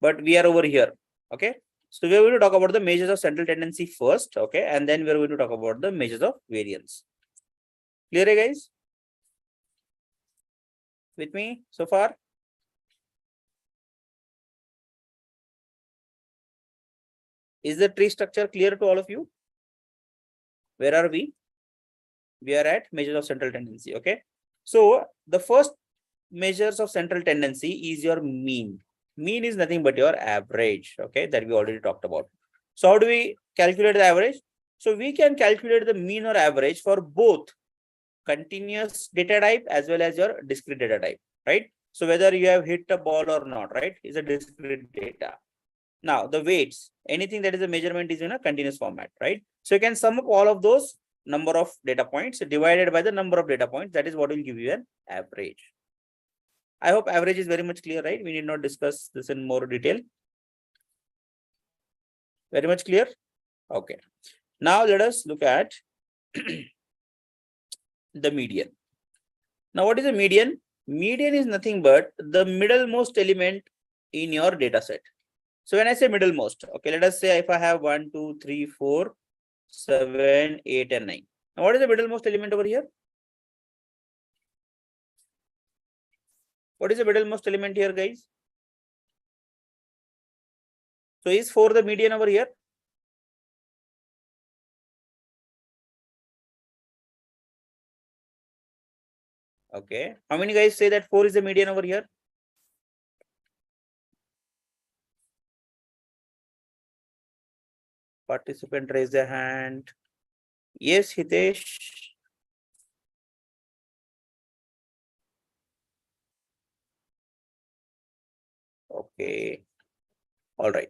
but we are over here. Okay. So we are going to talk about the measures of central tendency first. Okay. And then we are going to talk about the measures of variance. Clear, guys? With me so far? Is the tree structure clear to all of you? Where are we? We are at measures of central tendency. Okay. So the first measures of central tendency is your mean. Mean is nothing but your average. Okay. That we already talked about. So how do we calculate the average? So we can calculate the mean or average for both continuous data type as well as your discrete data type, right? So whether you have hit a ball or not, right, is a discrete data. Now the weights, anything that is a measurement is in a continuous format, right? So you can sum up all of those number of data points divided by the number of data points. That is what will give you an average. I hope average is very much clear, right? We need not discuss this in more detail. Very much clear? Okay. Now let us look at the median. Now what is a median? Median is nothing but the middlemost element in your data set. So when I say middlemost, okay, let us say if I have 1, 2, 3, 4, 7, 8, and 9. Now what is the middlemost element over here? What is the middlemost element here, guys? So is 4 the median over here? Okay. How many guys say that 4 is the median over here? Participant raise their hand. Yes, Hitesh. Okay. All right.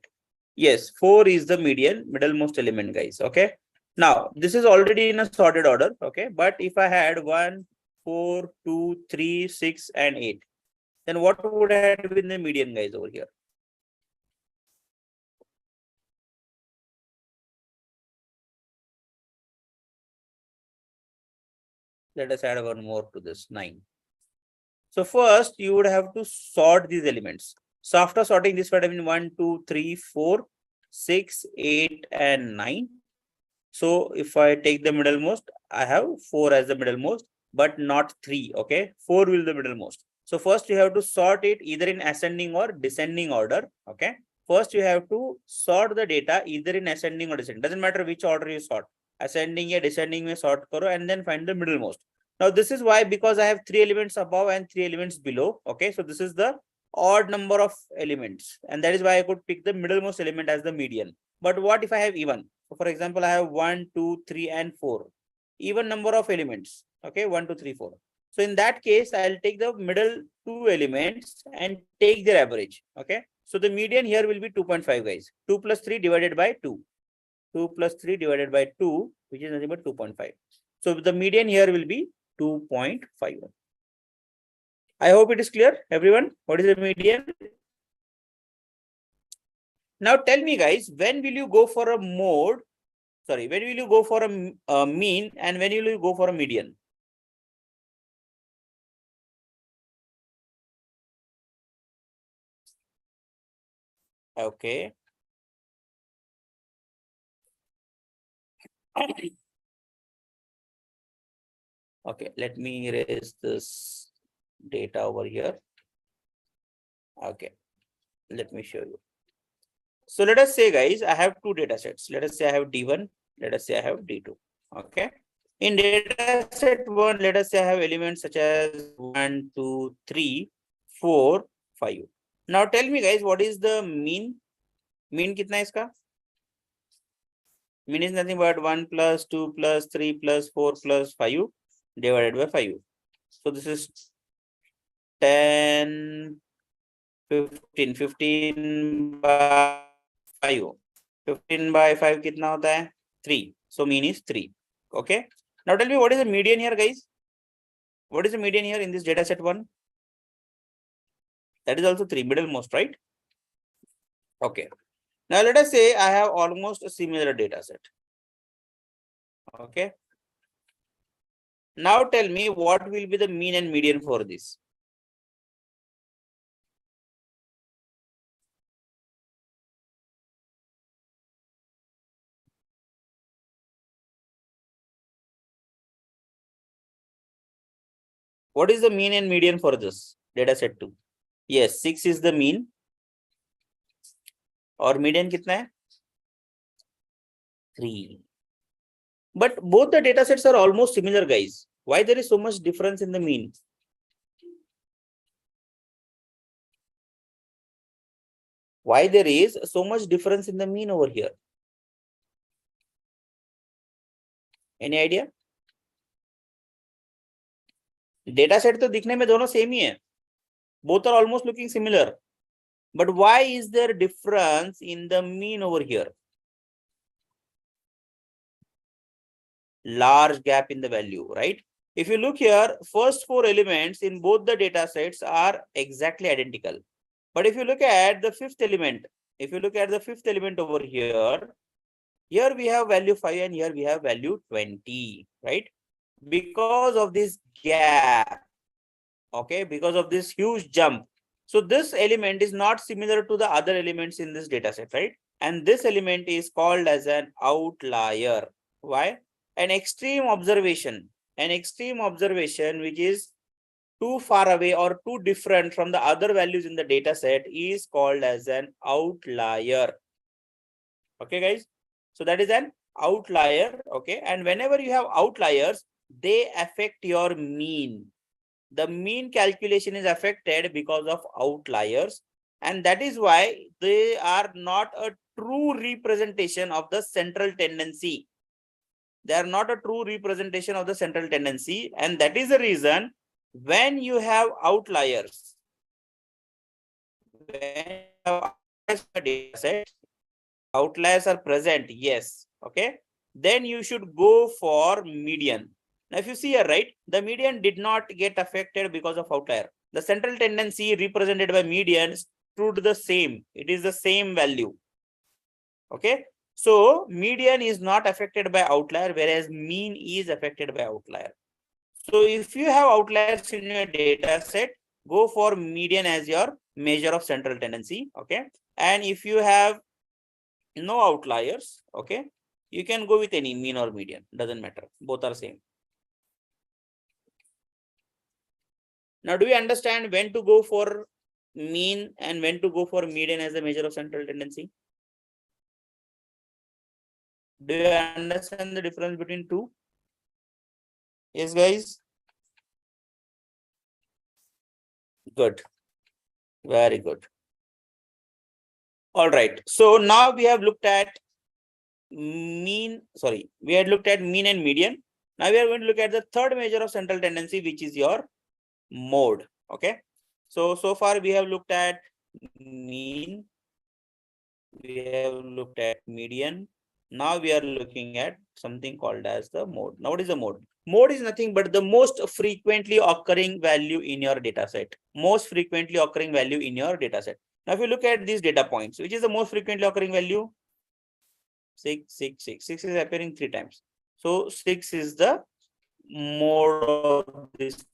Yes, 4 is the median, middlemost element, guys. Okay. Now, this is already in a sorted order. Okay. But if I had 1, 4, 2, 3, 6, and 8, then what would have been the median, guys, over here? Let us add one more to this, 9. So first, you would have to sort these elements. So after sorting, this would have been 1, 2, 3, 4, 6, 8, and 9. So if I take the middlemost, I have 4 as the middlemost, but not 3. Okay, 4 will be the middlemost. So first you have to sort it either in ascending or descending order. Okay, first you have to sort the data either in ascending or descending. Doesn't matter which order you sort. Ascending or descending may sort karo and then find the middlemost. Now this is why, because I have 3 elements above and 3 elements below. Okay, so this is the odd number of elements, and that is why I could pick the middlemost element as the median. But what if I have even? So for example, I have 1, 2, 3, and 4. Even number of elements. Okay, 1, 2, 3, 4. So in that case, I'll take the middle 2 elements and take their average. Okay. So the median here will be 2.5, guys. 2 plus 3 divided by 2. 2 plus 3 divided by 2, which is nothing but 2.5. So the median here will be 2.5. I hope it is clear, everyone. What is the median? Now tell me, guys, when will you go for a mode? Sorry, when will you go for a mean and when will you go for a median? Okay. Okay, let me erase this data over here. Okay, let me show you. So let us say, guys, I have 2 data sets. Let us say I have D1. Let us say I have D2. Okay. In data set 1, let us say I have elements such as 1, 2, 3, 4, 5. Now tell me, guys, what is the mean? Mean kitna iska? Mean is nothing but 1 plus 2 plus 3 plus 4 plus 5 divided by 5. So this is 10, 15 by 5. 15 by 5 kitna hota hai? 3. So mean is 3. Okay. Now tell me what is the median here, guys? What is the median here in this data set 1? That is also 3, middlemost, right? Okay. Now let us say I have almost a similar data set. Okay. Now tell me what will be the mean and median for this. What is the mean and median for this data set 2? Yes, 6 is the mean. Or median kitna hai? 3. But both the data sets are almost similar, guys. Why there is so much difference in the mean? Why there is so much difference in the mean over here? Any idea? Data set तो दिखने में दोनों same ही है. Both are almost looking similar. But why is there difference in the mean over here? Large gap in the value, right? If you look here, first 4 elements in both the data sets are exactly identical. But if you look at the 5th element, over here we have value 5 and here we have value 20, right? Because of this gap, okay, because of this huge jump. So this element is not similar to the other elements in this data set, right? And this element is called as an outlier. Why? An extreme observation which is too far away or too different from the other values in the data set is called as an outlier. Okay, guys. So that is an outlier. Okay. And whenever you have outliers, they affect your mean. The mean calculation is affected because of outliers. And that is why they are not a true representation of the central tendency. They are not a true representation of the central tendency. And that is the reason when you have outliers, outliers are present, yes, okay, then you should go for median. Now, if you see here, right, the median did not get affected because of outlier. The central tendency represented by median stood the same. It is the same value. Okay. So median is not affected by outlier, whereas mean is affected by outlier. So if you have outliers in your data set, go for median as your measure of central tendency. Okay. And if you have no outliers, okay, you can go with any mean or median, doesn't matter, both are same. Now, do you understand when to go for mean and when to go for median as a measure of central tendency? Do you understand the difference between two? Yes, guys. Good. Very good. All right. So now we have looked at mean and median. Now we are going to look at the third measure of central tendency, which is your mode. Okay. So far we have looked at mean, we have looked at median. Now we are looking at something called as the mode. Now what is the mode? Mode is nothing but the most frequently occurring value in your data set. Most frequently occurring value in your data set. Now if you look at these data points, which is the most frequently occurring value? 6, 6, 6. 6 is appearing 3 times. So 6 is the mode of this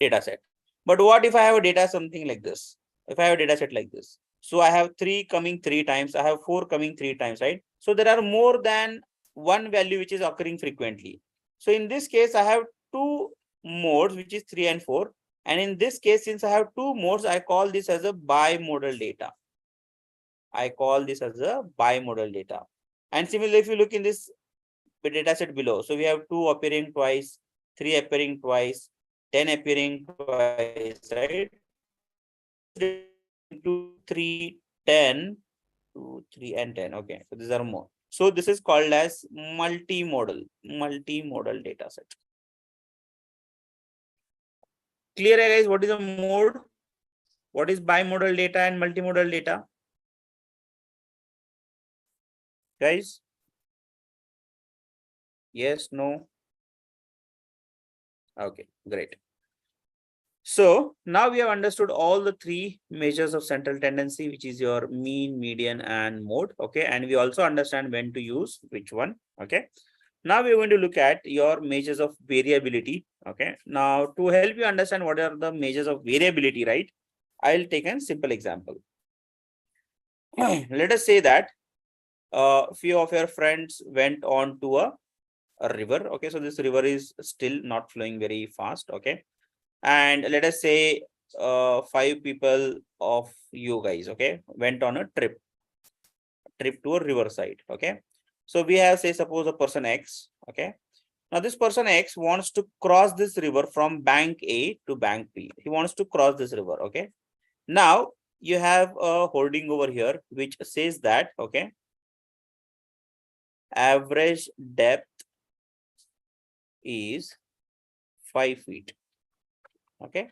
data set. But what if I have a data something like this? If I have a data set like this, so I have 3 coming 3 times, I have 4 coming 3 times, right? So there are more than one value which is occurring frequently. So in this case, I have 2 modes, which is 3 and 4. And in this case, since I have 2 modes, I call this as a bimodal data. I call this as a bimodal data. And similarly, if you look in this data set below, so we have 2 appearing twice, 3 appearing twice, 10 appearing twice, right? 2, 3, 10, 2, 3, and 10. Okay, so these are more. So this is called as multimodal data set. Clear, guys? What is a mode? What is bimodal data and multimodal data? Guys? Yes, no? Okay, great. So now we have understood all the three measures of central tendency, which is your mean, median, and mode. Okay. And we also understand when to use which one. Okay. Now we're going to look at your measures of variability. Okay. Now to help you understand what are the measures of variability, right? I'll take a simple example. Let us say that a few of your friends went on to a river. Okay. So this river is still not flowing very fast. Okay. And let us say 5 people of you guys, okay, went on a trip to a riverside. Okay. So we have, say, suppose a person X. Okay. Now this person X wants to cross this river from bank A to bank B. He wants to cross this river. Okay. Now you have a holding over here which says that, okay, average depth is 5 feet. Okay.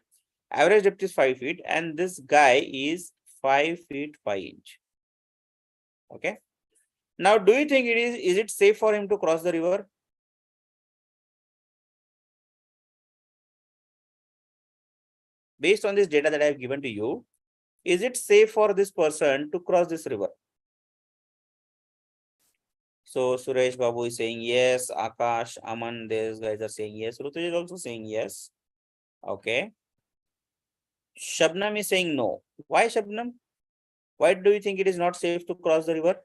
Average depth is 5 feet and this guy is 5 feet 5 inch. Okay. Now, do you think is it safe for him to cross the river? Based on this data that I have given to you, is it safe for this person to cross this river? So Suresh Babu is saying yes. Akash, Aman, these guys are saying yes. Rutuj is also saying yes. Okay. Shabnam is saying no. Why, Shabnam? Why do you think it is not safe to cross the river?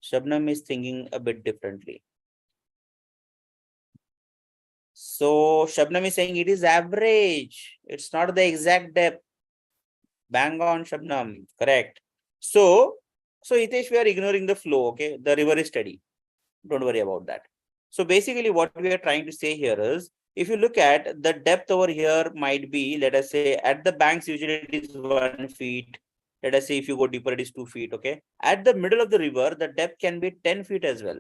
Shabnam is thinking a bit differently. So Shabnam is saying it is average. It's not the exact depth. Bang on, Shabnam. Correct. So Hitesh, we are ignoring the flow. Okay. The river is steady. Don't worry about that. So basically what we are trying to say here is, if you look at the depth over here might be, let us say at the banks, usually it is 1 feet. Let us say if you go deeper, it is 2 feet. Okay. At the middle of the river, the depth can be 10 feet as well.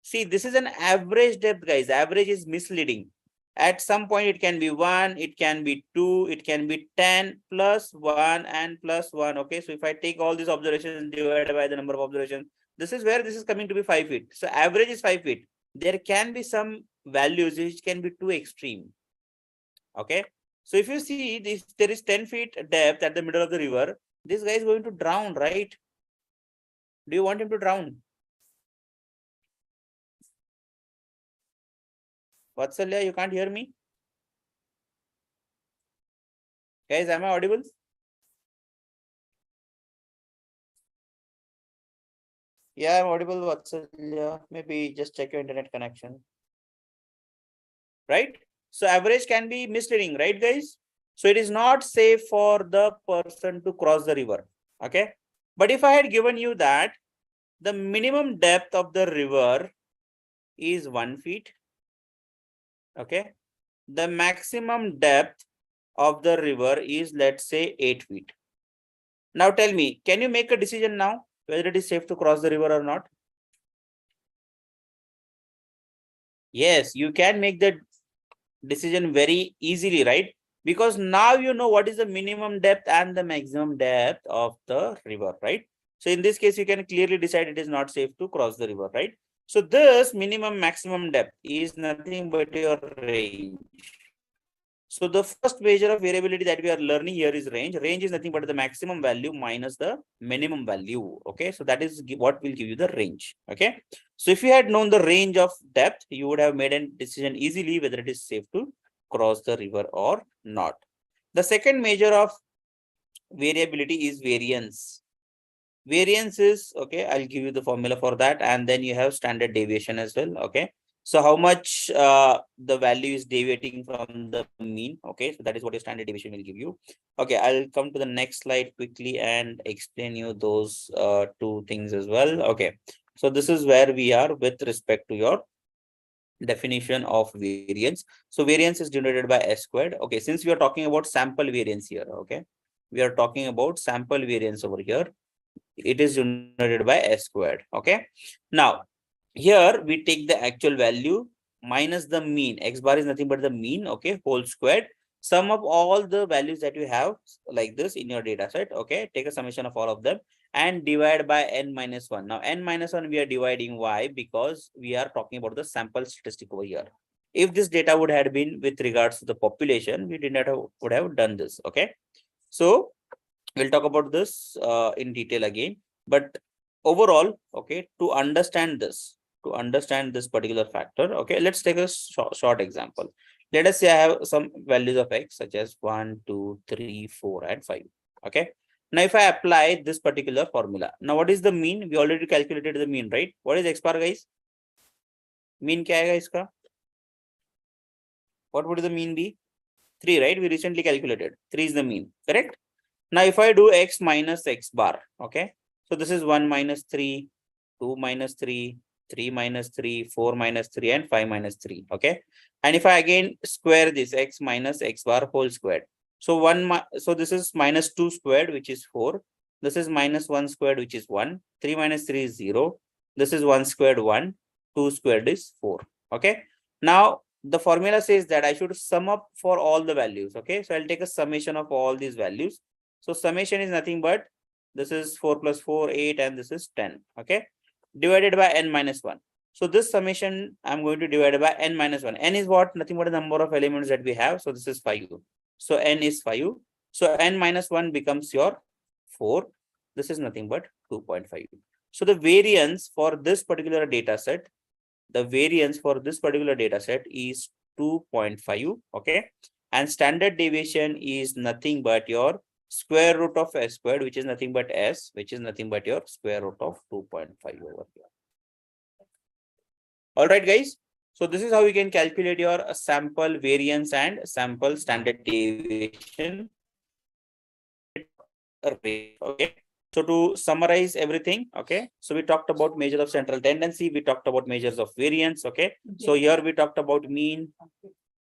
See, this is an average depth, guys. Average is misleading. At some point, it can be 1, it can be 2, it can be 10 plus 1 and plus 1. Okay. So if I take all these observations divided by the number of observations, this is where this is coming to be 5 feet. So average is 5 feet. There can be some values which can be too extreme. Okay. So if you see this, there is 10 feet depth at the middle of the river, this guy is going to drown, right? Do you want him to drown? Vatsalya, you can't hear me? Guys, am I audible? Yeah, I'm audible, Vatsalya. Maybe just check your internet connection. Right? So average can be misleading, right, guys? So it is not safe for the person to cross the river. Okay. But if I had given you that the minimum depth of the river is 1 feet. Okay. The maximum depth of the river is, let's say, 8 feet. Now tell me, can you make a decision now whether it is safe to cross the river or not? Yes, you can make the decision very easily, right? Because now you know what is the minimum depth and the maximum depth of the river, right? So in this case, you can clearly decide it is not safe to cross the river, right? So this minimum maximum depth is nothing but your range. So the first measure of variability that we are learning here is range. Range is nothing but the maximum value minus the minimum value. Okay, so that is what will give you the range. Okay, so if you had known the range of depth, you would have made a decision easily whether it is safe to cross the river or not. The second measure of variability is variance. Variance is, okay, I'll give you the formula for that, and then you have standard deviation as well. Okay, so how much the value is deviating from the mean. Okay, so that is what your standard deviation will give you. Okay, I'll come to the next slide quickly and explain you those two things as well. Okay, so this is where we are with respect to your definition of variance. So variance is denoted by S squared. Okay, since we are talking about sample variance here, okay, we are talking about sample variance over here. It is denoted by S squared. Okay, now here we take the actual value minus the mean. X bar is nothing but the mean, okay, whole squared. Sum of all the values that you have like this in your data set. Okay, take a summation of all of them and divide by n minus 1. Now n minus 1 we are dividing. Why? Because we are talking about the sample statistic over here. If this data would have been with regards to the population, we did not have, would have done this. Okay. So we'll talk about this in detail again. But overall, okay, to understand this particular factor, okay, let's take a short example. Let us say I have some values of x such as 1, 2, 3, 4, and 5. Okay. Now, if I apply this particular formula, now what is the mean? We already calculated the mean, right? What is x bar, guys? Mean क्या आएगा इसका? What would the mean be? 3, right? We recently calculated. 3 is the mean, correct? Now, if I do x minus x bar, okay. So this is 1 minus 3, 2 minus 3, 3 minus 3, 4 minus 3, and 5 minus 3. Okay. And if I again square this x minus x bar whole squared. So so this is minus 2 squared, which is 4. This is minus 1 squared, which is 1. 3 minus 3 is 0. This is 1 squared 1. 2 squared is 4. Okay. Now the formula says that I should sum up for all the values. Okay. So I'll take a summation of all these values. So summation is nothing but this is 4 plus 4, 8, and this is 10. Okay. Divided by n minus 1. So this summation I'm going to divide by n minus 1. N is what? Nothing but the number of elements that we have. So this is 5. So n is 5. So n minus 1 becomes your 4. This is nothing but 2.5. So the variance for this particular data set, is 2.5. Okay. And standard deviation is nothing but your square root of s squared, which is nothing but s, which is nothing but your square root of 2.5 over here. All right, guys. So this is how you can calculate your sample variance and sample standard deviation. Okay. So to summarize everything, okay. So we talked about measure of central tendency. We talked about measures of variance. Okay. So here we talked about mean,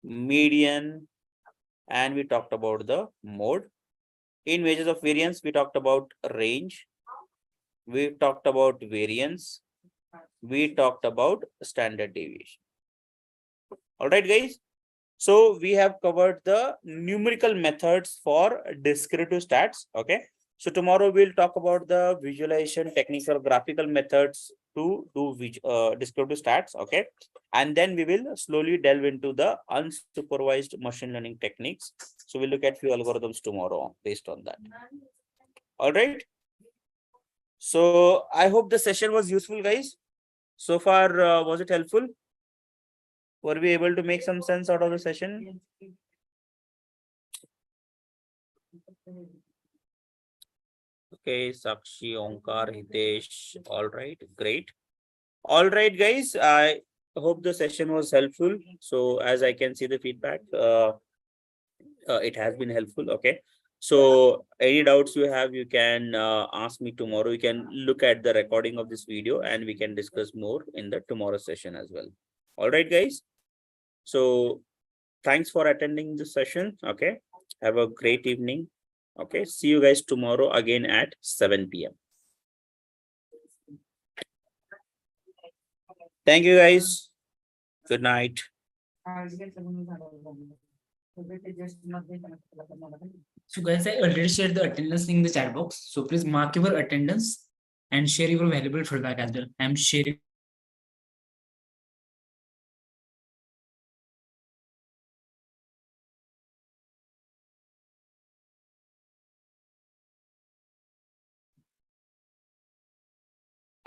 median, and we talked about the mode. In measures of variance, we talked about range. We talked about variance. We talked about standard deviation. All right, guys. So we have covered the numerical methods for descriptive stats. Okay. So tomorrow we'll talk about the visualization techniques or graphical methods to do descriptive stats. Okay. And then we will slowly delve into the unsupervised machine learning techniques. So we'll look at few algorithms tomorrow based on that. All right. So I hope the session was useful, guys. So far, was it helpful? Were we able to make some sense out of the session? Okay, Sakshi, Onkar, Hitesh. All right, great. All right, guys. I hope the session was helpful. So as I can see the feedback, it has been helpful. Okay. So any doubts you have, you can ask me tomorrow. You can look at the recording of this video and we can discuss more in the tomorrow session as well. All right, guys. So thanks for attending this session. Okay. Have a great evening. Okay. See you guys tomorrow again at 7 p.m. Thank you, guys. Good night. So guys, I already shared the attendance link in the chat box. So please mark your attendance and share your valuable feedback as well. I'm sharing.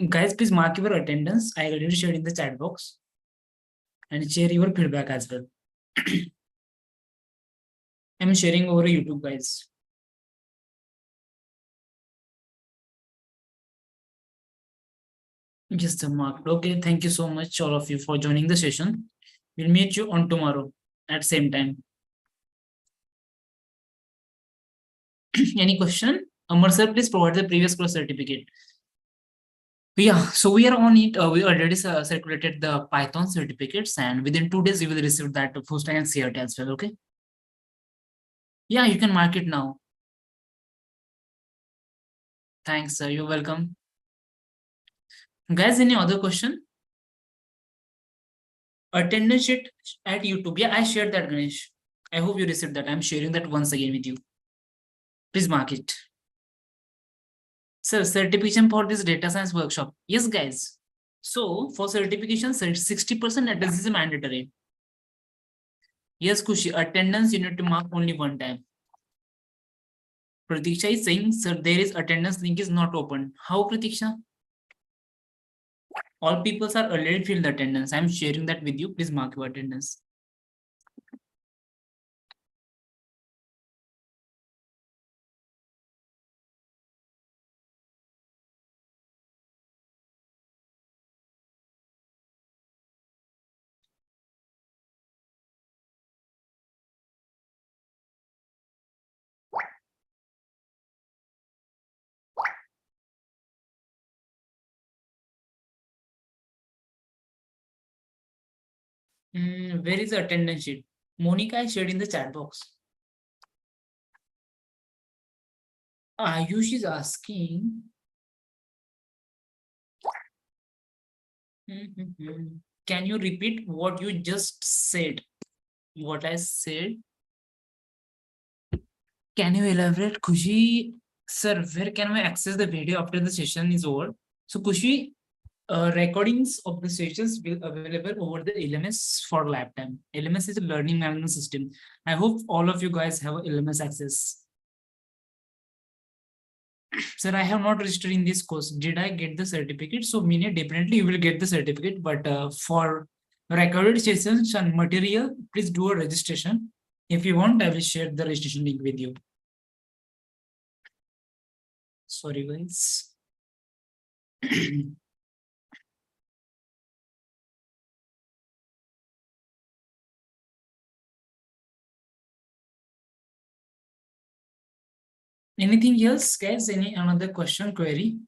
Guys, please mark your attendance. I already shared in the chat box and share your feedback as well. I'm sharing over YouTube, guys. Just a mark. Okay, thank you so much, all of you, for joining the session. We'll meet you on tomorrow at same time. Any question? Amar sir, please provide the previous course certificate. Yeah, so we are on it. We already circulated the Python certificates, and within 2 days, you will receive that full stack and CRT as well. Okay. Yeah, you can mark it now. Thanks, sir. You're welcome. Guys, any other question? Attendance sheet at YouTube. Yeah, I shared that, Ganesh. I hope you received that. I'm sharing that once again with you. Please mark it. Sir, certification for this data science workshop. Yes, guys. So for certification, 60% attendance is mandatory. Yes, Kushi, attendance you need to mark only one time. Pratiksha is saying, sir, there is attendance link is not open. How, Pratiksha? All people are already filled the attendance. I'm sharing that with you. Please mark your attendance. Where is the attendance sheet? Monica is shared in the chat box. Ayush is asking. Can you repeat what you just said? What I said? Can you elaborate, Kushi? Sir, where can we access the video after the session is over? So, Kushi, recordings of the sessions will available over the LMS for lifetime. LMS is a learning management system. I hope all of you guys have LMS access. Sir, I have not registered in this course. Did I get the certificate? So, meaning definitely you will get the certificate, but for recorded sessions and material, please do a registration. If you want, I will share the registration link with you. Sorry, guys. Anything else, guys? Any another question, query?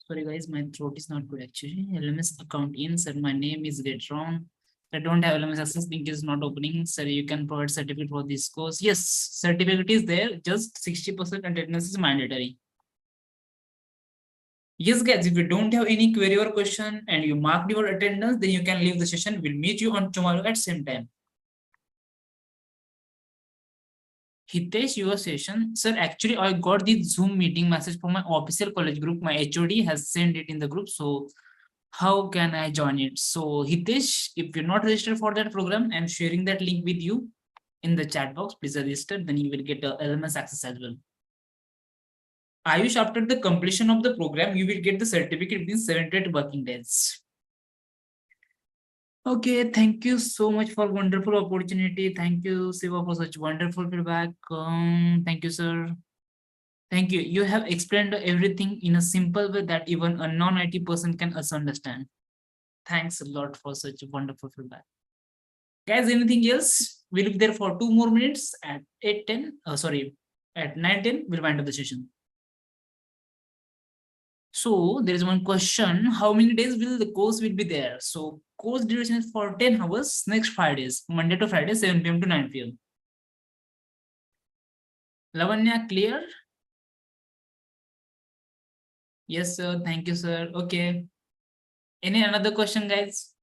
Sorry, guys, my throat is not good actually. LMS account in, sir. My name is get wrong. I don't have LMS access. Link is not opening. Sir, you can provide certificate for this course. Yes, certificate is there. Just 60% attendance is mandatory. Yes, guys, if you don't have any query or question and you marked your attendance, then you can leave the session. We'll meet you on tomorrow at same time. Hitesh, your session. Sir, actually, I got the Zoom meeting message from my official college group. My HOD has sent it in the group. So how can I join it? So Hitesh, if you're not registered for that program, I'm sharing that link with you in the chat box. Please register, then you will get a LMS access as well. Ayush, after the completion of the program, you will get the certificate within 7 to 8 working days. Okay, thank you so much for wonderful opportunity. Thank you, Siva, for such wonderful feedback. Thank you, sir. Thank you. You have explained everything in a simple way that even a non-IT person can also understand. Thanks a lot for such wonderful feedback. Guys, anything else? We'll be there for 2 more minutes at 8:10. Sorry, at 9:10, we'll wind up the session. So there is one question: how many days will the course will be there? So course duration is for 10 hours, next 5 days, Monday to Friday, 7 p.m. to 9 p.m. Lavanya, clear? Yes, sir. Thank you, sir. Okay. Any another question, guys?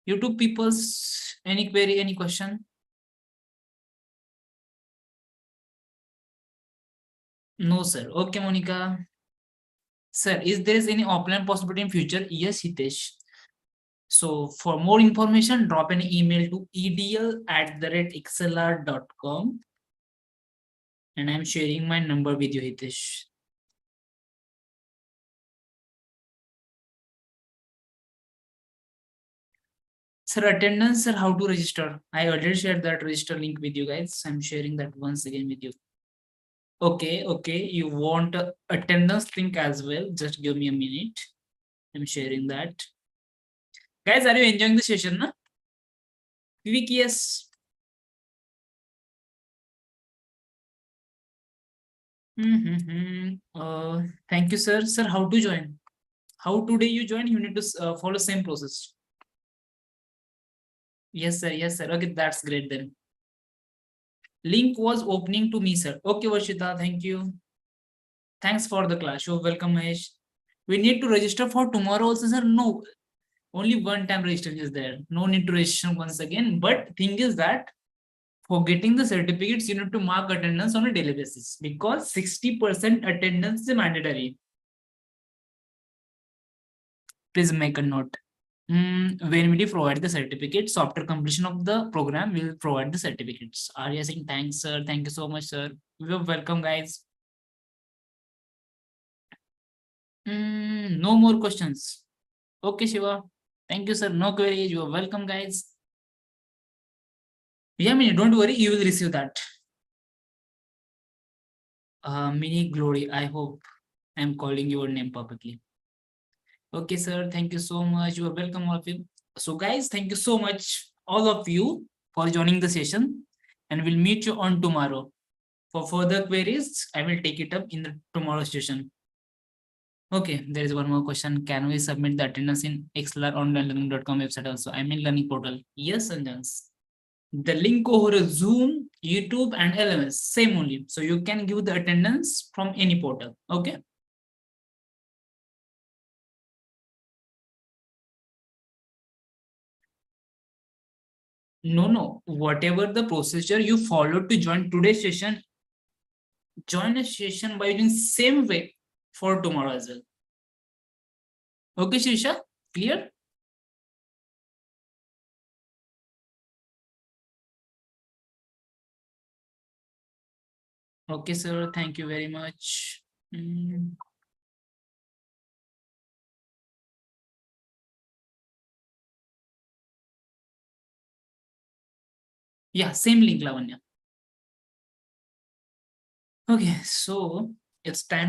YouTube people's any query, any question? No, sir. Okay, Monica. Sir, is there any offline possibility in future? Yes, Hitesh. So for more information, drop an email to edl@excelr.com. And I'm sharing my number with you, Hitesh. Sir, attendance, sir, how to register? I already shared that register link with you guys. I'm sharing that once again with you. Okay, okay. You want attendance link as well? Just give me a minute. I'm sharing that. Guys, are you enjoying the session? Na? Vivek, yes. Thank you, sir. Sir, how to join? How today you join? You need to follow same process. Yes, sir. Yes, sir. Okay, that's great then. Link was opening to me, sir. Okay, Varshita, thank you. Thanks for the class. You're welcome, Mahesh. We need to register for tomorrow also, sir. No, only one time registration is there. No need to register once again. But thing is that for getting the certificates, you need to mark attendance on a daily basis because 60% attendance is mandatory. Please make a note. When will you provide the certificates? So after completion of the program, we'll provide the certificates. Arya saying thanks, sir. Thank you so much, sir. You're welcome, guys. No more questions. Okay, Shiva. Thank you, sir. No queries. You are welcome, guys. Yeah, Mini, don't worry. You will receive that. Mini Glory, I hope I'm calling your name perfectly. Okay, sir. Thank you so much. You are welcome, all of you. So, guys, thank you so much, all of you, for joining the session. And we'll meet you on tomorrow. For further queries, I will take it up in the tomorrow session. Okay, there is one more question. Can we submit the attendance in ExcelR on learning.com website also? I mean learning portal. Yes, Anjans. The link over Zoom, YouTube, and LMS, same only. So you can give the attendance from any portal. Okay. No. Whatever the procedure you follow to join today's session, join a session by using same way for tomorrow as well. Okay, Shirisha, clear? Okay, sir. Thank you very much. Yeah, same link, Lavanya. Okay, so it's time to